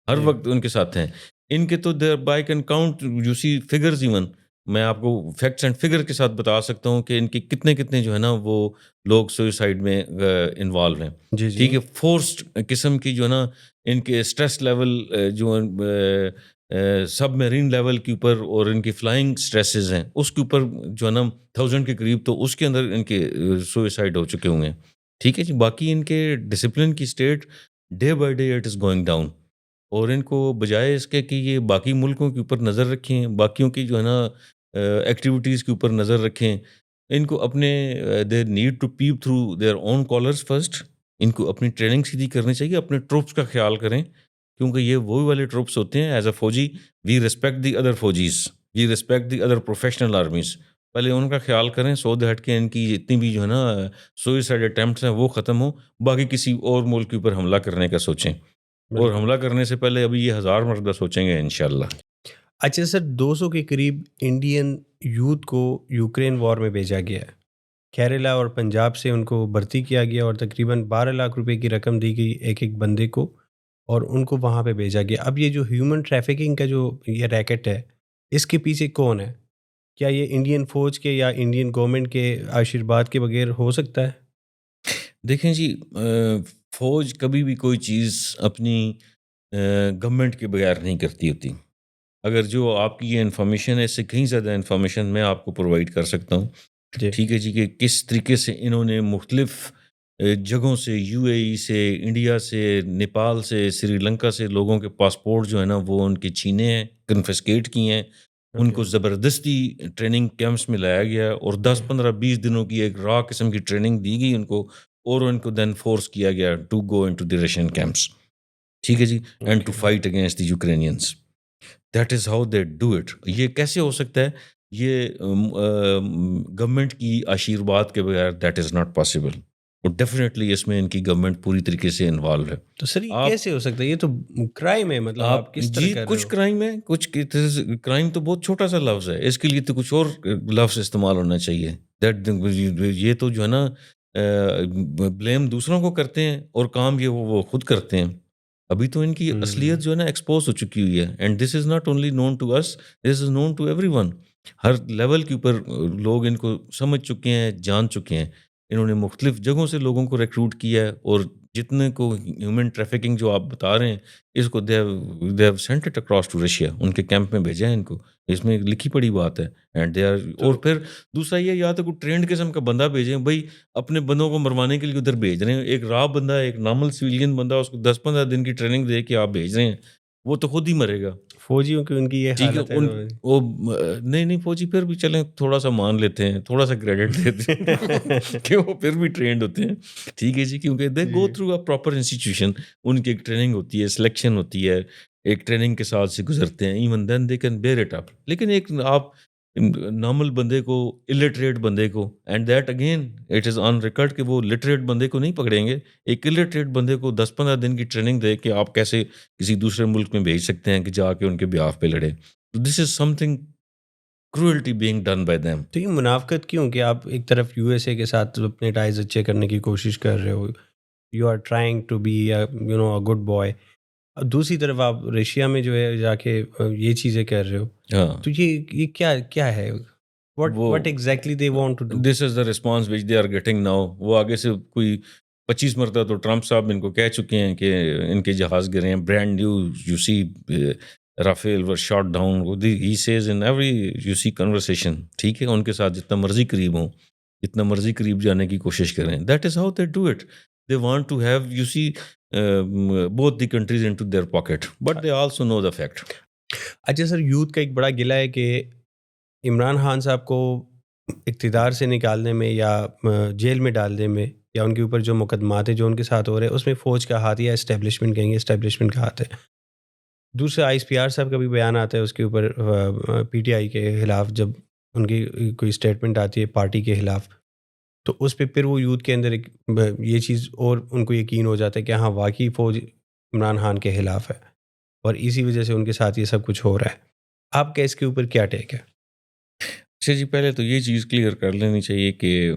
S2: ہر وقت ان کے ساتھ ہیں. ان کے تو they are by can count you see figures. Even میں آپ کو فیکٹس اینڈ فگر کے ساتھ بتا سکتا ہوں کہ ان کے کتنے جو ہے نا وہ لوگ سوئسائڈ میں انوالو ہیں. ٹھیک ہے. فورسڈ قسم کی جو ہے نا ان کے اسٹریس لیول جو سب میرین لیول کے اوپر اور ان کی فلائنگ اسٹریسز ہیں اس کے اوپر جو ہے نا 1000 کے قریب تو اس کے اندر ان کے سوئسائڈ ہو چکے ہوئے ہیں. ٹھیک ہے جی. باقی ان کے ڈسپلن کی state day by day it is going down, اور ان کو بجائے اس کے کہ یہ باقی ملکوں کے اوپر نظر رکھیں, باقیوں کی جو ہے نا ایکٹیویٹیز کے اوپر نظر رکھیں, ان کو اپنے they need to peep through their own collars first. ان کو اپنی ٹریننگ سیدھی کرنی چاہیے, اپنے ٹروپس کا خیال کریں, کیونکہ یہ وہی والے ٹروپس ہوتے ہیں. As a fauji we respect the other faujis, we respect the other professional armies. پہلے ان کا خیال کریں سو دیٹ کہ ان کی جتنی بھی جو ہے نا سوئسائڈ اٹیمپٹس ہیں وہ ختم ہوں, باقی کسی اور ملک کے اوپر حملہ کرنے کا سوچیں, اور حملہ کرنے سے پہلے ابھی یہ 1000 مرتبہ سوچیں گے انشاءاللہ.
S1: اچھا سر, 200 کے قریب انڈین یوتھ کو یوکرین وار میں بھیجا گیا ہے. کیرلا اور پنجاب سے ان کو بھرتی کیا گیا اور تقریباً 12 لاکھ روپے کی رقم دی گئی ایک ایک بندے کو, اور ان کو وہاں پہ بھیجا گیا. اب یہ جو ہیومن ٹریفکنگ کا جو یہ ریکٹ ہے, اس کے پیچھے کون ہے؟ کیا یہ انڈین فوج کے یا انڈین گورنمنٹ کے آشیرواد کے بغیر ہو سکتا ہے؟
S2: دیکھیں جی, فوج کبھی بھی کوئی چیز اپنی گورنمنٹ کے بغیر نہیں کرتی ہوتی. اگر جو آپ کی یہ انفارمیشن ہے, اس سے کہیں زیادہ انفارمیشن میں آپ کو پرووائڈ کر سکتا ہوں. ٹھیک ہے جی, کہ کس طریقے سے انہوں نے مختلف جگہوں سے, یو اے ای سے, انڈیا سے, نیپال سے, سری لنکا سے لوگوں کے پاسپورٹ جو ہے نا وہ ان کے چھینے ہیں, کنفسکیٹ کیے ہیں. ان کو زبردستی ٹریننگ کیمپس میں لایا گیا اور 10-15-20 دنوں کی ایک را قسم کی ٹریننگ دی گئی ان کو, اور ان کو دین فورس کیا گیا to go into the Russian camps. ٹھیک ہے جی, and to fight against the Ukrainians. That is how they do it. یہ کیسے ہو سکتا ہے؟ یہ گورنمنٹ کی آشیرواد کے بغیر دیٹ از ناٹ پاسبل. اور ڈیفینیٹلی اس میں ان کی گورنمنٹ پوری طریقے سے انوالو ہے.
S1: تو سر یہ کیسے ہو سکتا ہے؟ یہ تو کرائم ہے. مطلب آپ کس طرح
S2: جی,
S1: کر رہے
S2: کچھ
S1: ہو؟
S2: کرائم ہے, کچھ کرائم تو بہت چھوٹا سا لفظ ہے, اس کے لیے تو کچھ اور لفظ استعمال ہونا چاہیے. یہ تو جو ہے نا بلیم دوسروں کو کرتے ہیں اور کام یہ وہ خود کرتے ہیں. ابھی تو ان کی اصلیت جو ہے نا ایکسپوز ہو چکی ہوئی ہے, and this is not only known to us, this is known to every. ہر لیول کے اوپر لوگ ان کو سمجھ چکے ہیں, جان چکے ہیں. انہوں نے مختلف جگہوں سے لوگوں کو ریکروٹ کیا ہے, اور جتنے کو ہیومن ٹریفکنگ جو آپ بتا رہے ہیں اس کو they have sent it across to Russia, ان کے کیمپ میں بھیجا ہے ان کو. اس میں لکھی پڑی بات ہے. اینڈ دے آر, اور پھر دوسرا یہ, یا تو کوئی ٹرینڈ قسم کا بندہ بھیجیں بھائی, اپنے بندوں کو مروانے کے لیے ادھر بھیج رہے ہیں. ایک را بندہ, ایک نارمل سویلین بندہ, اس کو 10-15 دن کی ٹریننگ دے کے آپ بھیج رہے ہیں, وہ تو خود ہی مرے گا.
S1: فوجیوں کی ان کی یہ حالت ہے.
S2: وہ نہیں فوجی پھر بھی چلیں تھوڑا سا مان لیتے ہیں, تھوڑا سا کریڈٹ دیتے ہیں کہ وہ پھر بھی ٹرینڈ ہوتے ہیں. ٹھیک ہے جی, کیونکہ they go through a proper institution. ان کی ایک ٹریننگ ہوتی ہے, سلیکشن ہوتی ہے, ایک ٹریننگ کے ساتھ سے گزرتے ہیں. Even then they can bear it up. لیکن ایک آپ نارمل بندے کو, الٹریٹ بندے کو, and that again it is on record کہ وہ لٹریٹ بندے کو نہیں پکڑیں گے. ایک الٹریٹ بندے کو 10-15 دن کی ٹریننگ دے کے آپ کیسے کسی دوسرے ملک میں بھیج سکتے ہیں کہ جا کے ان کے بیاف پہ لڑے؟ This is something cruelty being done by them.
S1: تو یہ منافقت کیوں کہ آپ ایک طرف یو ایس اے کے ساتھ اپنے ٹائز اچھے کرنے کی کوشش کر رہے ہو, you are trying to be you know a good boy, دوسری طرف آپ رشیا میں جو ہے جا کے یہ چیزیں کر رہے ہو. تو یہ کیا ہے؟ what exactly they want to do?
S2: This is the response which they are getting now. وہ آگے سے کوئی 25 مرتبہ تو ٹرمپ صاحب ان کو کہہ چکے ہیں کہ ان کے جہاز گرے ہیں. Brand new you see Rafale were shot down. He says in every you see conversation. ٹھیک ہے, ان کے ساتھ جتنا مرضی قریب ہوں, جتنا مرضی قریب جانے کی کوشش کریں. That is how they do it. They want to have you see both the countries into their pocket, but they also know the fact.
S1: اچھا سر, یوتھ کا ایک بڑا گلہ ہے کہ عمران خان صاحب کو اقتدار سے نکالنے میں یا جیل میں ڈالنے میں یا ان کے اوپر جو مقدمات ہیں جو ان کے ساتھ ہو رہے ہیں اس میں فوج کا ہاتھ یا اسٹیبلشمنٹ کہیں گے, اسٹیبلشمنٹ کا ہاتھ ہے. دوسرا آئی ایس پی آر صاحب کا بھی بیان آتا ہے اس کے اوپر پی ٹی آئی کے خلاف, جب ان کی کوئی اسٹیٹمنٹ آتی ہے پارٹی کے خلاف, تو اس پہ پھر وہ یوتھ کے اندر ایک یہ چیز اور ان کو یقین ہو جاتا ہے کہ ہاں واقعی فوج عمران خان کے خلاف ہے, اور اسی وجہ سے ان کے ساتھ یہ سب کچھ ہو رہا ہے. آپ کا اس کے اوپر کیا ٹیک ہے؟
S2: اچھا جی, پہلے تو یہ چیز کلیئر کر لینی چاہیے کہ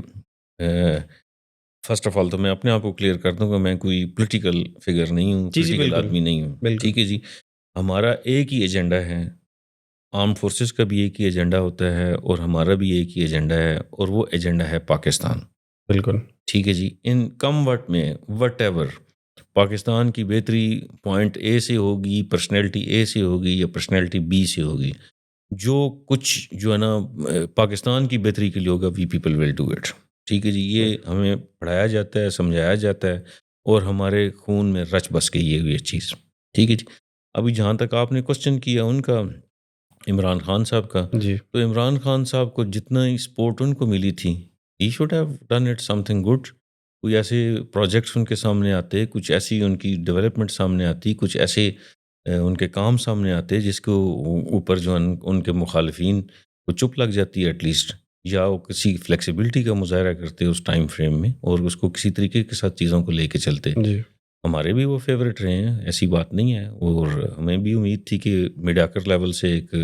S2: فرسٹ آف آل تو میں اپنے آپ کو کلیئر کر دوں گا, میں کوئی پولیٹیکل فگر نہیں ہوں, پولیٹیکل آدمی نہیں ہوں. ٹھیک ہے جی, ہمارا ایک ہی ایجنڈا ہے, آرم فورسز کا بھی ایک ہی ایجنڈا ہوتا ہے اور ہمارا بھی ایک ہی ایجنڈا ہے, اور وہ ایجنڈا ہے پاکستان.
S1: بالکل
S2: ٹھیک ہے جی. ان کم وٹ میں وٹ ایور پاکستان کی بہتری پوائنٹ اے سے ہوگی, پرسنالٹی اے سے ہوگی یا پرسنالٹی بی سے ہوگی, جو کچھ جو ہے نا پاکستان کی بہتری کے لیے ہوگا, we people will do it. ٹھیک ہے جی، یہ ہمیں پڑھایا جاتا ہے، سمجھایا جاتا ہے، اور ہمارے خون میں رچ بس گئی ہے یہ چیز. ٹھیک ہے جی. ابھی جہاں تک آپ نے کوشچن کیا ان کا، عمران خان صاحب کا،
S1: جی
S2: تو عمران خان صاحب کو جتنا ہی سپورٹ ان کو ملی تھی، he should have done it some thing good. کوئی ایسے پروجیکٹس ان کے سامنے آتے، کچھ ایسی ان کی ڈیولپمنٹ سامنے آتی، کچھ ایسے ان کے کام سامنے آتے جس کو اوپر جو ان کے مخالفین کو چپ لگ جاتی ہے ایٹ لیسٹ، یا وہ کسی فلیکسیبلٹی کا مظاہرہ کرتے اس ٹائم فریم میں، اور اس کو کسی طریقے کے ساتھ چیزوں کو لے کے چلتے.
S1: جی
S2: ہمارے بھی وہ فیوریٹ رہے ہیں، ایسی بات نہیں ہے، اور ہمیں بھی امید تھی کہ میڈیاکر لیول سے ایک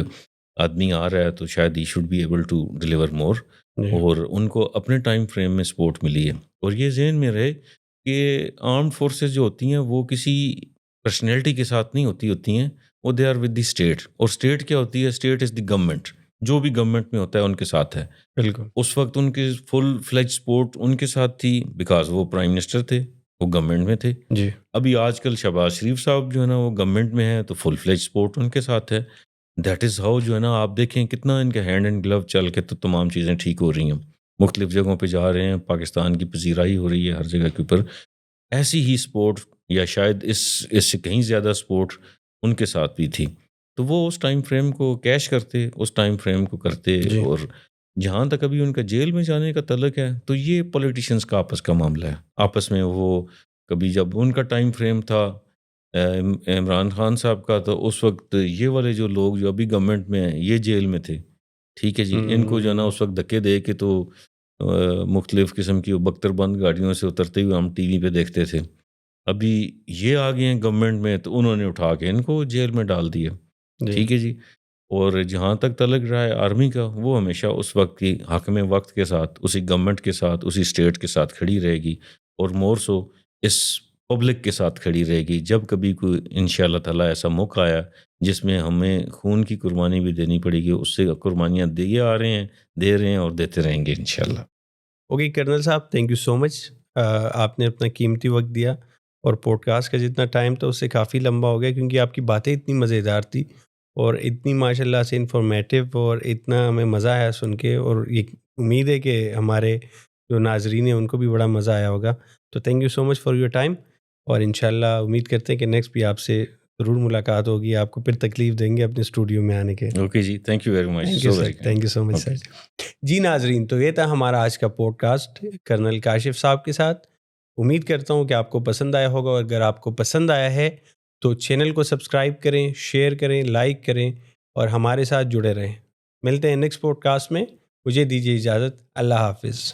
S2: آدمی آ رہا ہے تو شاید ہی should be able to deliver more,
S1: جی
S2: اور ان کو اپنے ٹائم فریم میں سپورٹ ملی ہے. اور یہ ذہن میں رہے کہ آرمڈ فورسز جو ہوتی ہیں وہ کسی پرسنالٹی کے ساتھ نہیں ہوتی ہیں، وہ they are with the state. اور اسٹیٹ کیا ہوتی ہے؟ State is the government. جو بھی گورنمنٹ میں ہوتا ہے ان کے ساتھ ہے.
S1: بالکل.
S2: اس وقت ان کے فل فلیج سپورٹ ان کے ساتھ تھی، بیکاز وہ پرائم منسٹر تھے، وہ گورنمنٹ میں تھے.
S1: جی
S2: ابھی آج کل شہباز شریف صاحب جو ہے نا وہ گورنمنٹ میں ہیں، تو فل فلیج سپورٹ ان کے ساتھ ہے. دیٹ از ہاؤ جو ہے نا، آپ دیکھیں کتنا ان کے ہینڈ اینڈ گلو چل کے تو تمام چیزیں ٹھیک ہو رہی ہیں. مختلف جگہوں پہ جا رہے ہیں، پاکستان کی پذیرائی ہو رہی ہے ہر جگہ کے اوپر. ایسی ہی سپورٹ، یا شاید اس سے کہیں زیادہ سپورٹ ان کے ساتھ بھی تھی. تو وہ اس ٹائم فریم کو کیش کرتے، اس ٹائم فریم کو کرتے.
S1: جی
S2: اور جہاں تک ابھی ان کا جیل میں جانے کا تعلق ہے، تو یہ پولیٹیشنز کا آپس کا معاملہ ہے. آپس میں وہ کبھی جب ان کا ٹائم فریم تھا عمران خان صاحب کا، تو اس وقت یہ والے جو لوگ جو ابھی گورنمنٹ میں ہیں یہ جیل میں تھے. ٹھیک ہے جی. ان کو جو ہے نا اس وقت دھکے دے کے تو مختلف قسم کی بختر بند گاڑیوں سے اترتے ہوئے ہم ٹی وی پہ دیکھتے تھے. ابھی یہ آ گئے ہیں گورنمنٹ میں، تو انہوں نے اٹھا کے ان کو جیل میں ڈال دیا.
S1: جی
S2: ٹھیک ہے جی. اور جہاں تک تعلق رہا ہے آرمی کا، وہ ہمیشہ اس وقت کی حاکم وقت کے ساتھ، اسی گورنمنٹ کے ساتھ، اسی اسٹیٹ کے ساتھ کھڑی رہے گی، اور مور سو اس پبلک کے ساتھ کھڑی رہے گی. جب کبھی کوئی انشاءاللہ تعالیٰ ایسا موقع آیا جس میں ہمیں خون کی قربانی بھی دینی پڑے گی، اس سے قربانیاں دیے آ رہے ہیں، دے رہے ہیں، اور دیتے رہیں گے انشاءاللہ.
S1: اوکے کرنل صاحب، تھینک یو سو مچ. آپ نے اپنا قیمتی وقت دیا، اور پوڈ کاسٹ کا جتنا ٹائم تھا اس سے کافی لمبا ہو گیا، کیونکہ آپ کی باتیں اتنی مزیدار تھی اور اتنی ماشاء اللہ سے انفارمیٹیو، اور اتنا ہمیں مزہ آیا سن کے، اور یہ امید ہے کہ ہمارے جو ناظرین ہیں ان کو بھی بڑا مزہ آیا ہوگا. تو thank you so much for your time, اور انشاءاللہ امید کرتے ہیں کہ نیکسٹ بھی آپ سے ضرور ملاقات ہوگی. آپ کو پھر تکلیف دیں گے اپنے اسٹوڈیو میں آنے کے.
S2: اوکے جی، thank you very much.
S1: Thank you sir, thank you so much sir. جی ناظرین، تو یہ تھا ہمارا آج کا پوڈ کاسٹ کرنل کاشف صاحب کے ساتھ. امید کرتا ہوں کہ آپ کو پسند آیا ہوگا، اور اگر آپ کو پسند آیا ہے تو چینل کو سبسکرائب کریں، شیئر کریں، لائک کریں، اور ہمارے ساتھ جڑے رہیں. ملتے ہیں نیکسٹ پوڈ کاسٹ میں. مجھے دیجیے اجازت. اللہ حافظ.